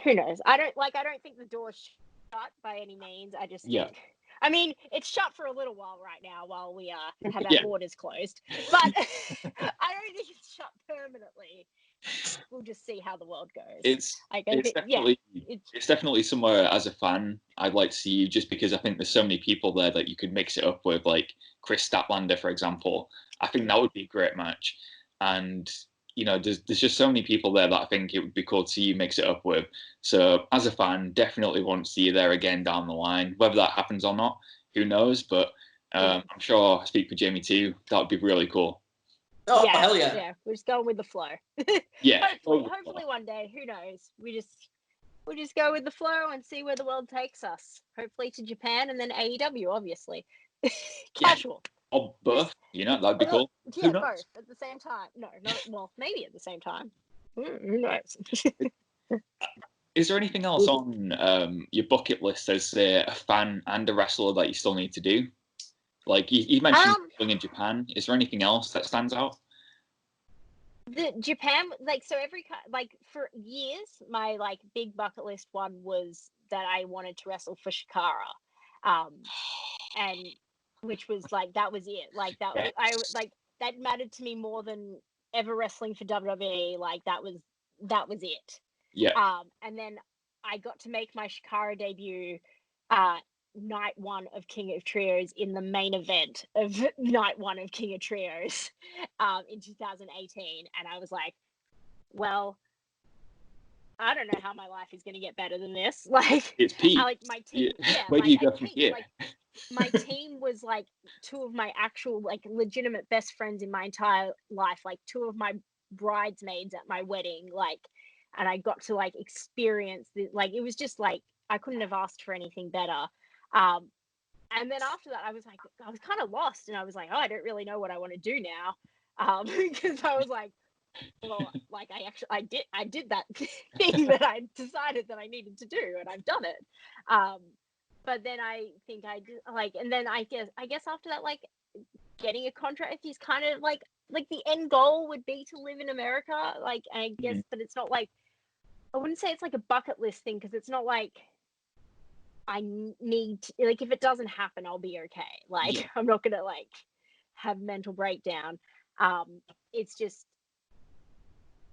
who knows, I don't think the door's shut by any means. I just think, I mean, it's shut for a little while right now while we have our borders closed, but I don't think it's shut permanently. We'll just see how the world goes. It's definitely somewhere as a fan I'd like to see you, just because I think there's so many people there that you could mix it up with, like Chris Statlander, for example. I think that would be a great match. And, you know, there's just so many people there that I think it would be cool to see you mix it up with. So as a fan, definitely want to see you there again down the line. Whether that happens or not, who knows? But I'm sure I speak for Jamie too. That would be really cool. Oh, hell yeah. Yeah, we're just going with the flow. Yeah. Hopefully one day, who knows? We just go with the flow and see where the world takes us. Hopefully to Japan and then AEW, obviously. Casual. Or both, you know, that'd be cool. Yeah, both at the same time. No, not well, maybe at the same time. Who knows? Is there anything else on your bucket list as a fan and a wrestler that you still need to do? Like you mentioned going in Japan. Is there anything else that stands out? The Japan, like, so for years, my like big bucket list one was that I wanted to wrestle for Chikara, and which was like that was it. Like that, that mattered to me more than ever wrestling for WWE. Like that was it. Yeah. And then I got to make my Chikara debut. Night one of King of Trios in the main event of night one of King of Trios in 2018, and I was like, well, I don't know how my life is going to get better than this. Like it's peak. Like my team, where do you go from here? Like my team was like two of my actual like legitimate best friends in my entire life, like two of my bridesmaids at my wedding, like, and I got to like experience the, like it was just like I couldn't have asked for anything better. And then after that, I was kind of lost, and I was like, oh, I don't really know what I want to do now, because I was like, well, like I did that thing that I decided that I needed to do, and I've done it. But then I think I did like, and then I guess after that, like getting a contract is kind of like the end goal would be to live in America, like, and I guess, but it's not like, I wouldn't say it's like a bucket list thing, because it's not like I need to, like, if it doesn't happen, I'll be okay. Like, I'm not gonna like have mental breakdown. It's just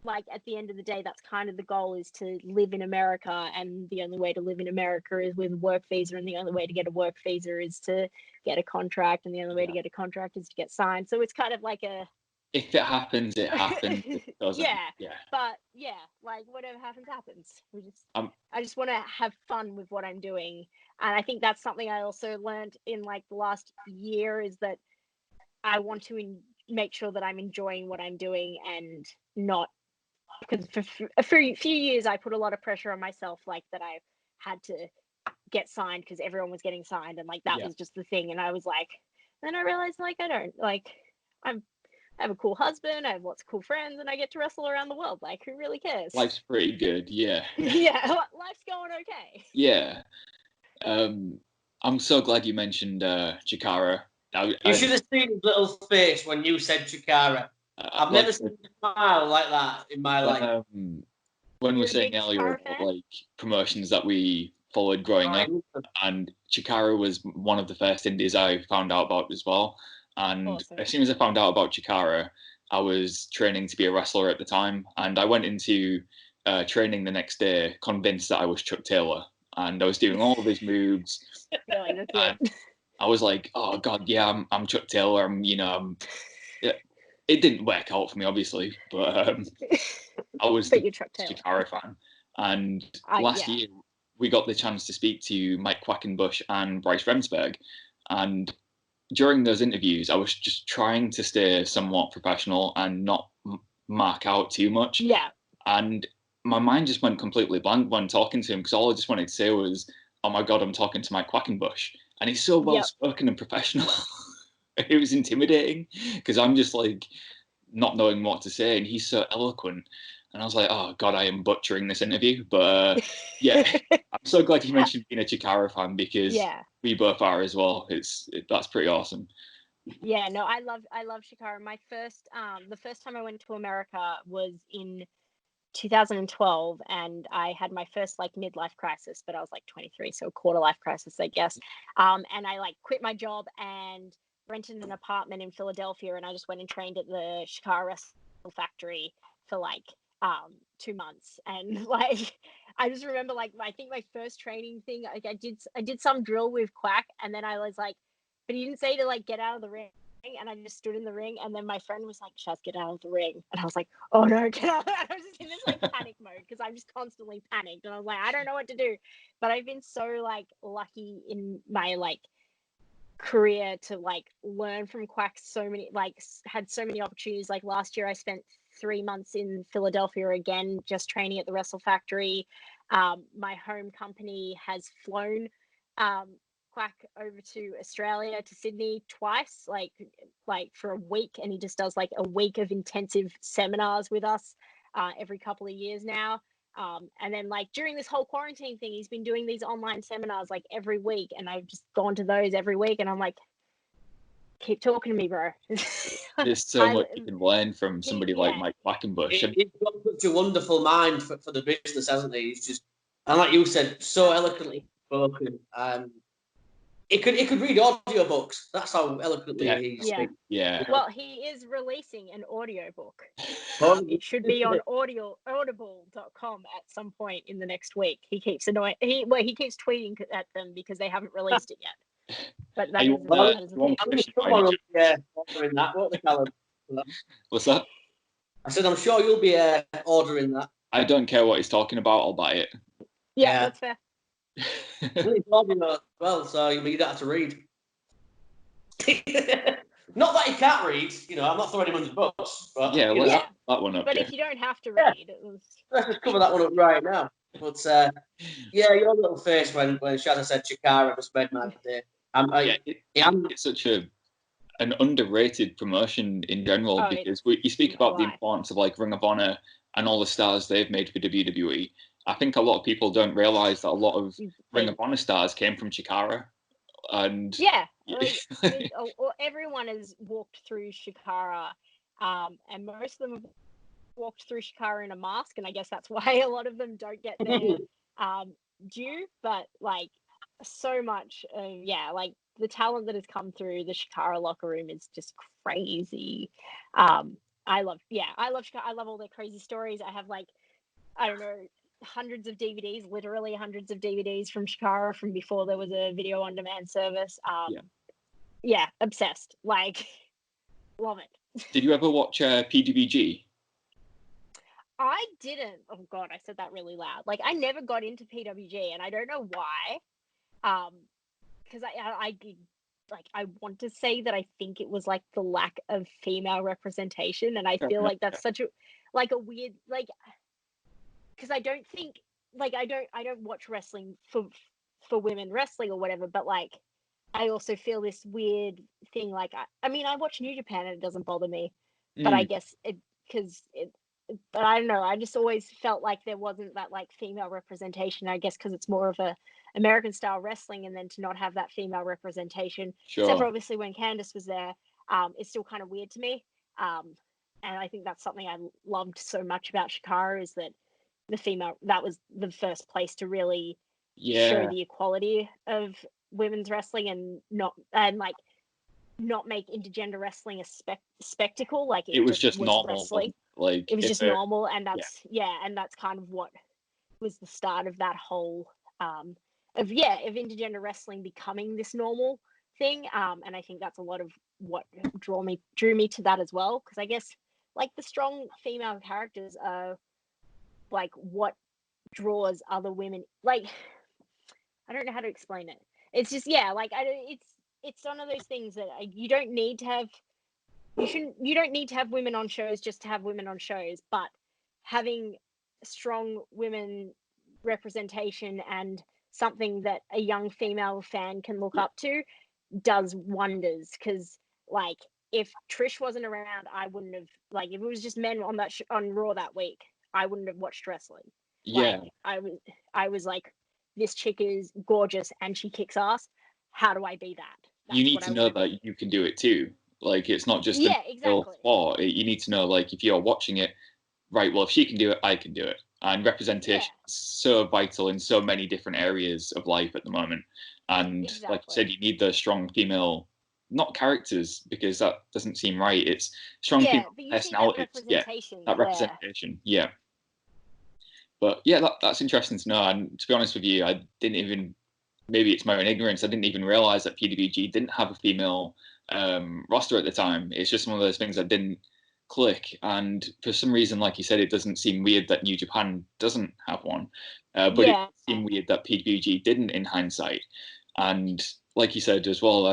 like at the end of the day, that's kind of the goal, is to live in America, and the only way to live in America is with a work visa, and the only way to get a work visa is to get a contract, and the only way to get a contract is to get signed. So it's kind of like a, if it happens, it happens. If it doesn't, But like whatever happens, happens. I just want to have fun with what I'm doing, and I think that's something I also learned in like the last year, is that I want to make sure that I'm enjoying what I'm doing, and not, because for a few years I put a lot of pressure on myself, like that I had to get signed because everyone was getting signed, and like that was just the thing. And I was like, then I realized like I don't, like I have a cool husband, I have lots of cool friends, and I get to wrestle around the world. Like, who really cares? Life's pretty good, yeah. Life's going okay. Yeah. I'm so glad you mentioned Chikara. You should have seen his little face when you said Chikara. I've never seen a smile like that in my life. When we were saying earlier about like promotions that we followed growing up, and Chikara was one of the first indies I found out about as well. And as soon as I found out about Chikara, I was training to be a wrestler at the time, and I went into training the next day convinced that I was Chuck Taylor, and I was doing all of his moves. I was like, oh god, yeah, I'm Chuck Taylor. It didn't work out for me, obviously, but I was the Chikara fan. And last year, we got the chance to speak to Mike Quackenbush and Bryce Remsburg. And during those interviews, I was just trying to stay somewhat professional and not mark out too much. Yeah. And my mind just went completely blank when talking to him, because all I just wanted to say was, oh my God, I'm talking to Mike Quackenbush. And he's so well-spoken and professional. It was intimidating, because I'm just like not knowing what to say, and he's so eloquent. And I was like, oh God, I am butchering this interview. But yeah, I'm so glad you mentioned being a Chikara fan, because we both are as well. That's pretty awesome. Yeah, no, I love Chikara. My first, the first time I went to America was in 2012, and I had my first like midlife crisis, but I was like 23, so a quarter life crisis, I guess. And I like quit my job and rented an apartment in Philadelphia, and I just went and trained at the Chikara Wrestle Factory for like 2 months. And like I just remember like I think my first training thing, like I did some drill with Quack, and then I was like, but he didn't say to like get out of the ring, and I just stood in the ring, and then my friend was like, Shaz, get out of the ring. And I was like, oh no, get out. I was just in this like panic mode, because I'm just constantly panicked, and I was like, I don't know what to do. But I've been so like lucky in my like career to like learn from Quack so many, like had so many opportunities. Like last year I spent 3 months in Philadelphia again, just training at the Wrestle Factory. My home company has flown Quack over to Australia, to Sydney twice, like for a week, and he just does like a week of intensive seminars with us every couple of years now. And then like during this whole quarantine thing, he's been doing these online seminars like every week, and I've just gone to those every week, and I'm like, keep talking to me, bro. There's so much you can learn from somebody like Mike Quackenbush. He's got such a wonderful mind for the business, hasn't he? He's just, and like you said, so eloquently spoken. It could read audiobooks. That's how eloquently he speaks. Yeah. Well, he is releasing an audiobook. It should be on audible.com at some point in the next week. He keeps he keeps tweeting at them because they haven't released it yet. But that is ordering that. What the calendar? What's that? I said, I'm sure you'll be ordering that. I don't care what he's talking about. I'll buy it. Yeah, that's fair. Well, so you don't have to read. Not that he can't read, I'm not throwing him under the bus. But, that one up. But if you don't have to read, let's just cover that one up right now. But your little face when Shazza said Chikara just made my day. It's such an underrated promotion in general, because you speak about the importance of like Ring of Honor and all the stars they've made for WWE. I think a lot of people don't realize that a lot of Ring of Honor stars came from Chikara. And everyone has walked through Chikara, and most of them have walked through Chikara in a mask, and I guess that's why a lot of them don't get their due. But like so much, like the talent that has come through the Chikara locker room is just crazy. I love Chikara. I love all their crazy stories. I have like, I don't know, hundreds of DVDs, literally hundreds of DVDs from Chikara from before there was a video on demand service. Obsessed. Like, love it. Did you ever watch PWG? I didn't. Oh God, I said that really loud. Like, I never got into PWG, and I don't know why. Because I want to say that I think it was like the lack of female representation, and I feel like that's such a weird, like, because I don't think, like, I don't watch wrestling for women wrestling or whatever, but like I also feel this weird thing, like I mean I watch New Japan and it doesn't bother me, but I guess but I don't know, I just always felt like there wasn't that like female representation, I guess because it's more of a American style wrestling, and then to not have that female representation, except for obviously when Candice was there, it's still kind of weird to me, and I think that's something I loved so much about Chikara, is that the female, that was the first place to really show the equality of women's wrestling and not make intergender wrestling a spectacle. Like it was just normal wrestling. Like it was just normal, and that's and that's kind of what was the start of that whole of intergender wrestling becoming this normal thing. And I think that's a lot of what drew me to that as well, because I guess like the strong female characters are like what draws other women. Like, I don't know how to explain it. It's just it's one of those things that you don't need to have women on shows just to have women on shows, but having strong women representation and something that a young female fan can look up to does wonders. Because like if Trish wasn't around, I wouldn't have, like, if it was just men on that on Raw that week, I wouldn't have watched wrestling. Yeah, like, I was like, this chick is gorgeous and she kicks ass. How do I be that? That's you need to know that you can do it too. Like, it's not just exactly. sport. You need to know, like, if you're watching it, right, well, if she can do it, I can do it. And representation is so vital in so many different areas of life at the moment. And like you said, you need those strong female, not characters, because that doesn't seem right. It's strong female personalities. That representation. Yeah. But yeah, that's interesting to know. And to be honest with you, I didn't even, maybe it's my own ignorance, I didn't even realize that PWG didn't have a female roster at the time. It's just one of those things that didn't click. And for some reason, like you said, it doesn't seem weird that New Japan doesn't have one. But it seemed weird that PWG didn't in hindsight. And like you said as well,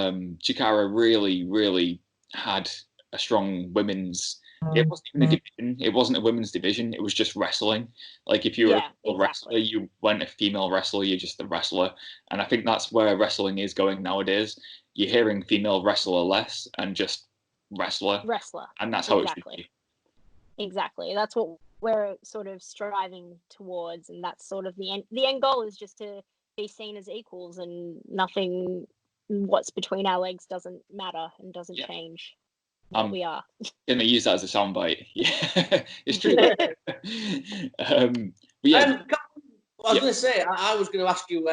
Chikara really, really had a strong women's. It wasn't even a division. It wasn't a women's division. It was just wrestling. Like if you were a wrestler, you weren't a female wrestler. You're just a wrestler. And I think that's where wrestling is going nowadays. You're hearing female wrestler less and just wrestler. And that's how it should be. Exactly. That's what we're sort of striving towards, and that's sort of the end. The end goal is just to be seen as equals, and nothing. What's between our legs doesn't matter and doesn't change. We are gonna use that as a soundbite. Yeah, it's true. I was gonna say I was gonna ask you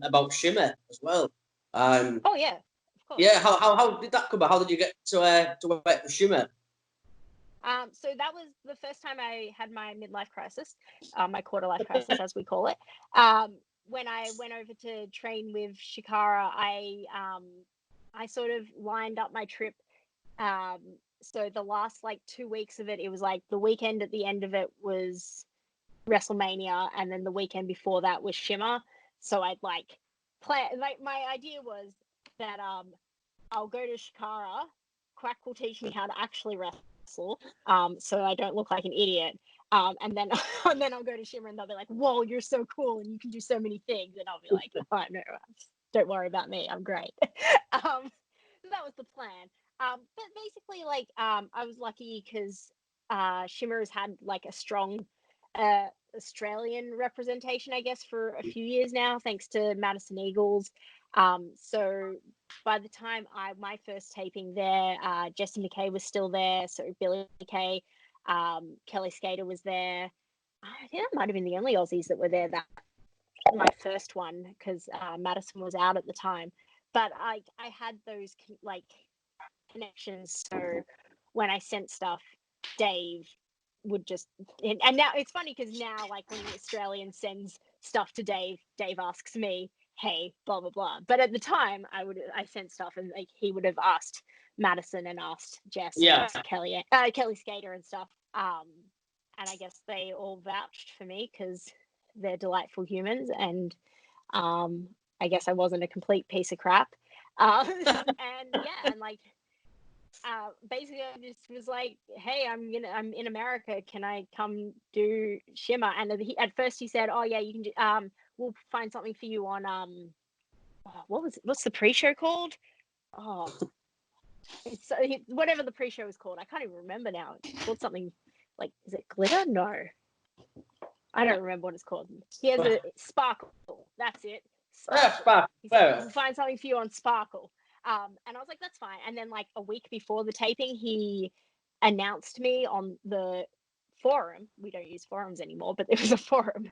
about Shimmer as well. Oh yeah, of course. Yeah, how did that come about? How did you get to work for Shimmer? So that was the first time I had my midlife crisis, my quarter life crisis, as we call it. When I went over to train with Chikara, I sort of lined up my trip. So the last like 2 weeks of it, it was like the weekend at the end of it was WrestleMania, and then the weekend before that was Shimmer. So I'd like plan, like my idea was that I'll go to Chikara, Quack will teach me how to actually wrestle, so I don't look like an idiot. And then I'll go to Shimmer and they'll be like, "Whoa, you're so cool and you can do so many things." And I'll be like, "Oh no, don't worry about me, I'm great." So that was the plan. But basically, like, I was lucky because Shimmer has had like a strong Australian representation, I guess, for a few years now, thanks to Madison Eagles. So by the time my first taping there, Jesse McKay was still there, so Billy McKay, Kelly Skater was there. I think that might have been the only Aussies that were there that my first one, because Madison was out at the time. But I had those like connections, so when I sent stuff, Dave would just, and now it's funny because now, like, when the Australian sends stuff to Dave asks me, "Hey, blah blah blah." But at the time, I sent stuff and like he would have asked Madison and asked Jess, and Kelly Skater and stuff. And I guess they all vouched for me because they're delightful humans, and I guess I wasn't a complete piece of crap. And like, basically I just was like, "Hey, I'm in America. Can I come do Shimmer?" And at first he said, "Oh yeah, you can do. We'll find something for you on what's the pre-show called? Oh, it's whatever the pre-show is called. I can't even remember now. It's called something like, is it Glitter? No, I don't remember what it's called. He has a Sparkle. That's it. Sparkle. He said, "We'll find something for you on Sparkle." And I was like, "That's fine." And then like a week before the taping, he announced me on the forum. We don't use forums anymore, but there was a forum.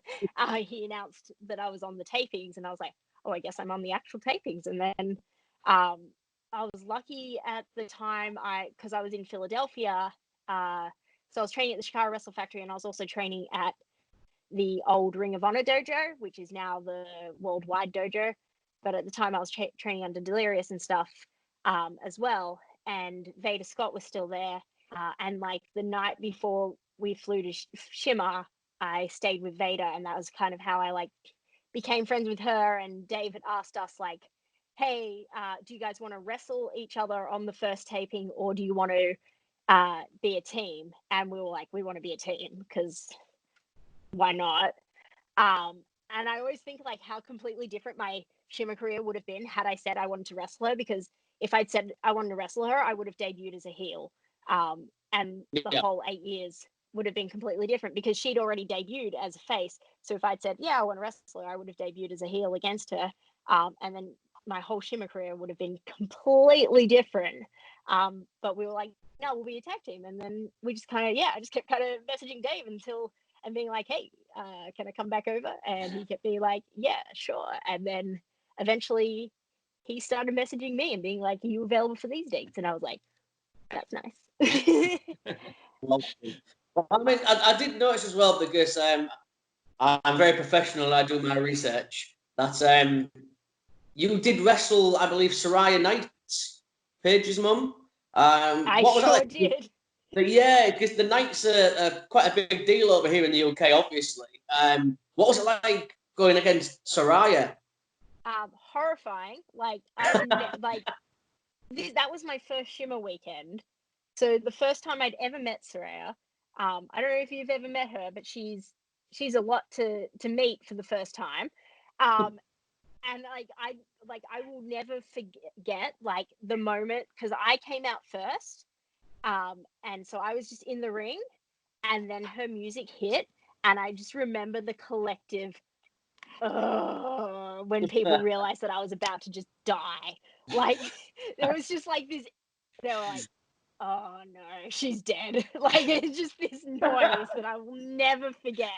He announced that I was on the tapings, and I was like, oh, I guess I'm on the actual tapings. And then I was lucky at the time because I was in Philadelphia. So I was training at the Chikara Wrestle Factory, and I was also training at the old Ring of Honor dojo, which is now the worldwide dojo. But at the time I was training under Delirious and stuff as well. And Vader Scott was still there. And like the night before we flew to Shimmer, I stayed with Vader, and that was kind of how I like became friends with her. And Dave had asked us like, hey, do you guys want to wrestle each other on the first taping, or do you want to be a team? And we were like, we want to be a team, because why not? And I always think like how completely different my Shimmer career would have been had I said I wanted to wrestle her, because if I'd said I wanted to wrestle her, I would have debuted as a heel. And the whole 8 years would have been completely different, because she'd already debuted as a face. So if I'd said, yeah, I want to wrestle her, I would have debuted as a heel against her. And then my whole Shimmer career would have been completely different. But we were like, no, we'll be a tag team. And then we just kind of, I just kept kind of messaging Dave and being like, hey, can I come back over? And he kept being like, yeah, sure. And then eventually he started messaging me and being like, are you available for these dates? And I was like, that's nice. Well, I mean, I did notice as well, because I'm very professional and I do my research, that you did wrestle, I believe, Saraya Knight, Paige's mum. I what was sure that like? did. But yeah, because the Knights are quite a big deal over here in the UK, obviously. What was it like going against Saraya? Horrifying. Like that was my first Shimmer weekend. So the first time I'd ever met Saraya, I don't know if you've ever met her, but she's a lot to meet for the first time. And I will never forget like the moment, because I came out first. And so I was just in the ring, and then her music hit, and I just remember the collective when people realized that I was about to just die. Like there was just like this, they were like, oh no, she's dead. Like it's just this noise that I will never forget.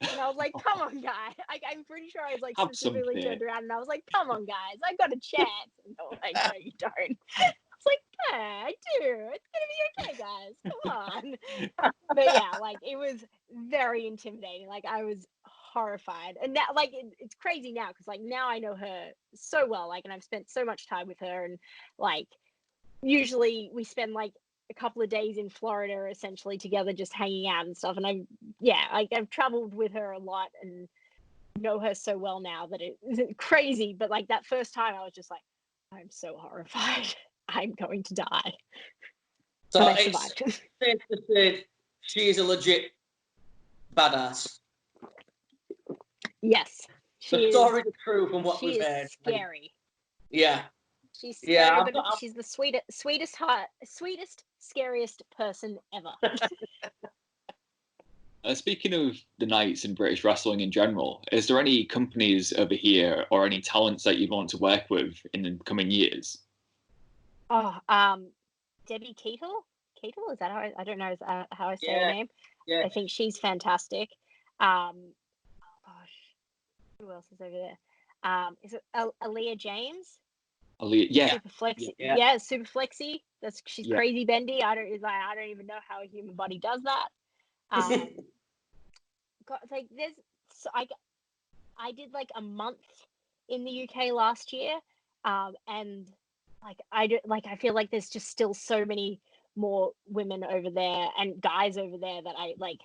And I was like, come on, guys. I'm pretty sure I was like specifically turned around, and I was like, come on, guys, I got a chance. And they were like, no, you don't. I was like, yeah, I do. It's gonna be okay, guys. Come on. But yeah, like it was very intimidating. Like I was horrified. And now, like it's crazy now, because like now I know her so well, like, and I've spent so much time with her, and like usually we spend like a couple of days in Florida essentially together, just hanging out and stuff. And I've traveled with her a lot and know her so well now that it's crazy. But like that first time I was just like, I'm so horrified. I'm going to die. So but I survived. It's safe to say she is a legit badass. Yes. The story is true from what we've heard. She's scary. Yeah. She's scary, but she's the sweetest, scariest person ever. Speaking of the Knights and British wrestling in general, is there any companies over here or any talents that you'd want to work with in the coming years? Oh, Debbie Keetle? Keetle? Is that how I don't know how I say her name? Yeah. I think she's fantastic. Gosh, who else is over there? Is it Aaliyah James? Aaliyah, yeah. Super flexy. Yeah, super flexy. She's crazy bendy. I don't even know how a human body does that. Like I did like a month in the UK last year, and I feel like there's just still so many more women over there and guys over there that I like.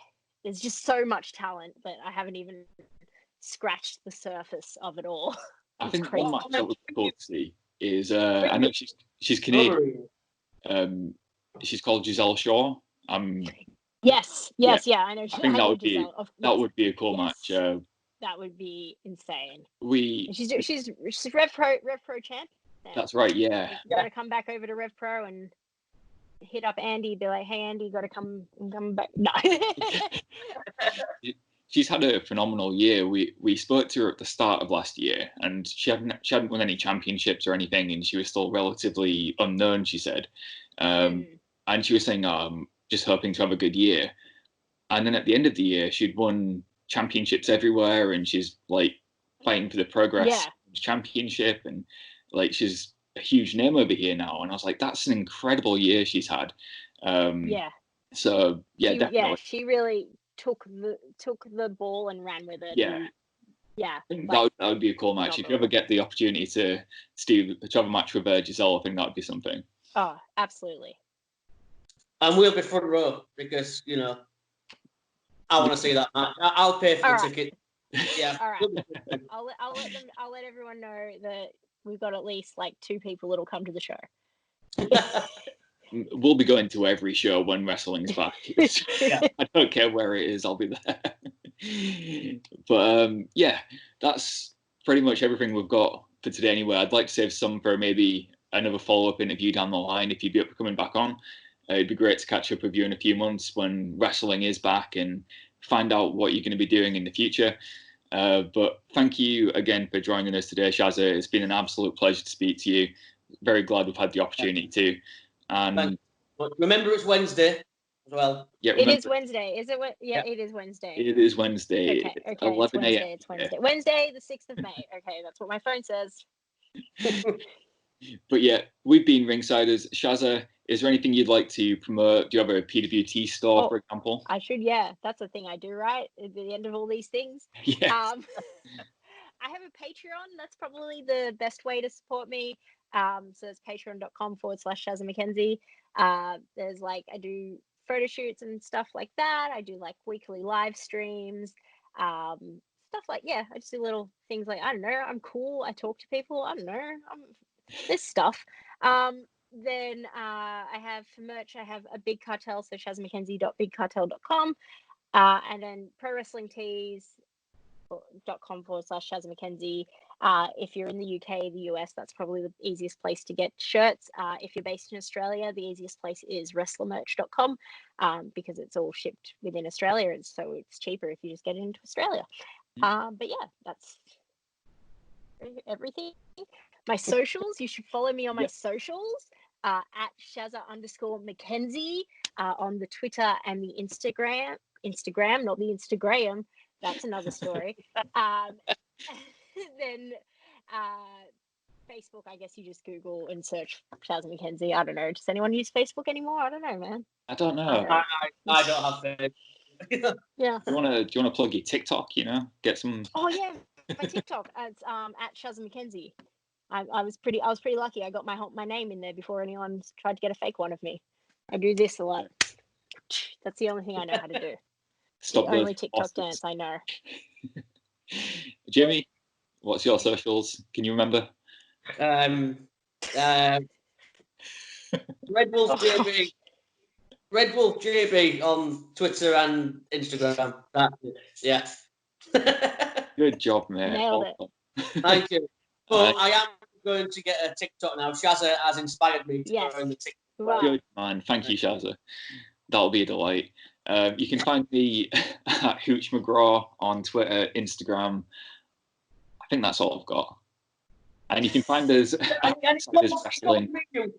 There's just so much talent that I haven't even scratched the surface of it all. I think one match that would be cool to see is I know she's Canadian. She's called Giselle Shaw. Yes, I know. I think that would be a cool match. That would be insane. She's Rev Pro champ. That's right. Yeah. You got to come back over to Rev Pro and hit up Andy. Be like, hey, Andy, you got to come back. No. She's had a phenomenal year. We spoke to her at the start of last year, and she hadn't won any championships or anything, and she was still relatively unknown, she said. And she was saying, just hoping to have a good year. And then at the end of the year, she'd won championships everywhere, and she's like fighting for the Progress Championship, and like she's a huge name over here now. And I was like, that's an incredible year she's had. So definitely. She really took the ball and ran with it. Yeah. And, I think that would be a cool match. If you ever get the opportunity to have a match with Giselle, I think that would be something. Oh, absolutely. And we'll be front row because, I want to see that match. I'll pay for the ticket. Yeah. All right. I'll let everyone know that we've got at least like 2 people that'll come to the show. We'll be going to every show when wrestling's back. I don't care where it is, I'll be there. But that's pretty much everything we've got for today anyway. I'd like to save some for maybe another follow-up interview down the line if you'd be up for coming back on. It'd be great to catch up with you in a few months when wrestling is back and find out what you're going to be doing in the future. But thank you again for joining us today, Shazza. It's been an absolute pleasure to speak to you. Very glad we've had the opportunity to. And remember, it's Wednesday as well. Yeah, it is Wednesday. Is it? It is Wednesday. It is Wednesday. Okay. 11 a.m. It's Wednesday. Wednesday, the 6th of May. Okay, that's what my phone says. But we've been Ringsiders. Shazza, is there anything you'd like to promote? Do you have a PWT store, for example? I should. Yeah, that's the thing I do, right? At the end of all these things. Yes. I have a Patreon. That's probably the best way to support me. So it's patreon.com/Shazza McKenzie. There's I do photo shoots and stuff like that. I do weekly live streams, stuff I just do little things I don't know, I'm cool. I talk to people. I don't know. This stuff. Then I have for merch, I have a Big Cartel, so shazzamckenzie.bigcartel.com. And then Pro Wrestling Tees.com/Shazza McKenzie. If you're in the UK, the US, that's probably the easiest place to get shirts. If you're based in Australia, the easiest place is wrestlermerch.com, because it's all shipped within Australia, and so it's cheaper if you just get it into Australia. But that's everything. My socials, you should follow me on my socials, at Shazza_McKenzie, on the Twitter and the Instagram, not the Instagram. That's another story. Then Facebook, I guess you just Google and search Shazza McKenzie. I don't know. Does anyone use Facebook anymore? I don't know, man. I don't know. I don't have Facebook. Yeah. Do you want to plug your TikTok? Get some. Oh yeah, my TikTok. It's at Shazza McKenzie. I was pretty lucky. I got my name in there before anyone tried to get a fake one of me. I do this a lot. That's the only thing I know how to do. Stop the only TikTok dance I know. Jimmy, what's your socials? Can you remember? Red Wolf JB. Red Wolf JB on Twitter and Instagram. That's it. Yeah. Good job, mate. Nailed it. Thank you. But I am going to get a TikTok now. Shazza has inspired me to go on the TikTok. Wow. Good man. Thank you, Shazza. That'll be a delight. You can find me at Hooch McGraw on Twitter, Instagram. I think that's all I've got. And you can find us at Ringsiders Wrestling. You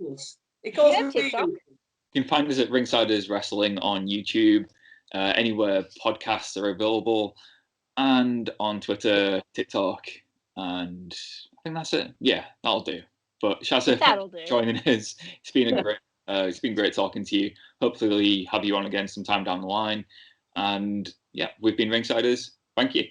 can find us at Ringsiders Wrestling on YouTube, anywhere podcasts are available, and on Twitter, TikTok, and I think that's it. Yeah, that'll do. But Shazza, thanks for joining us. It's been great talking to you. Hopefully have you on again sometime down the line. And we've been Ringsiders. Thank you.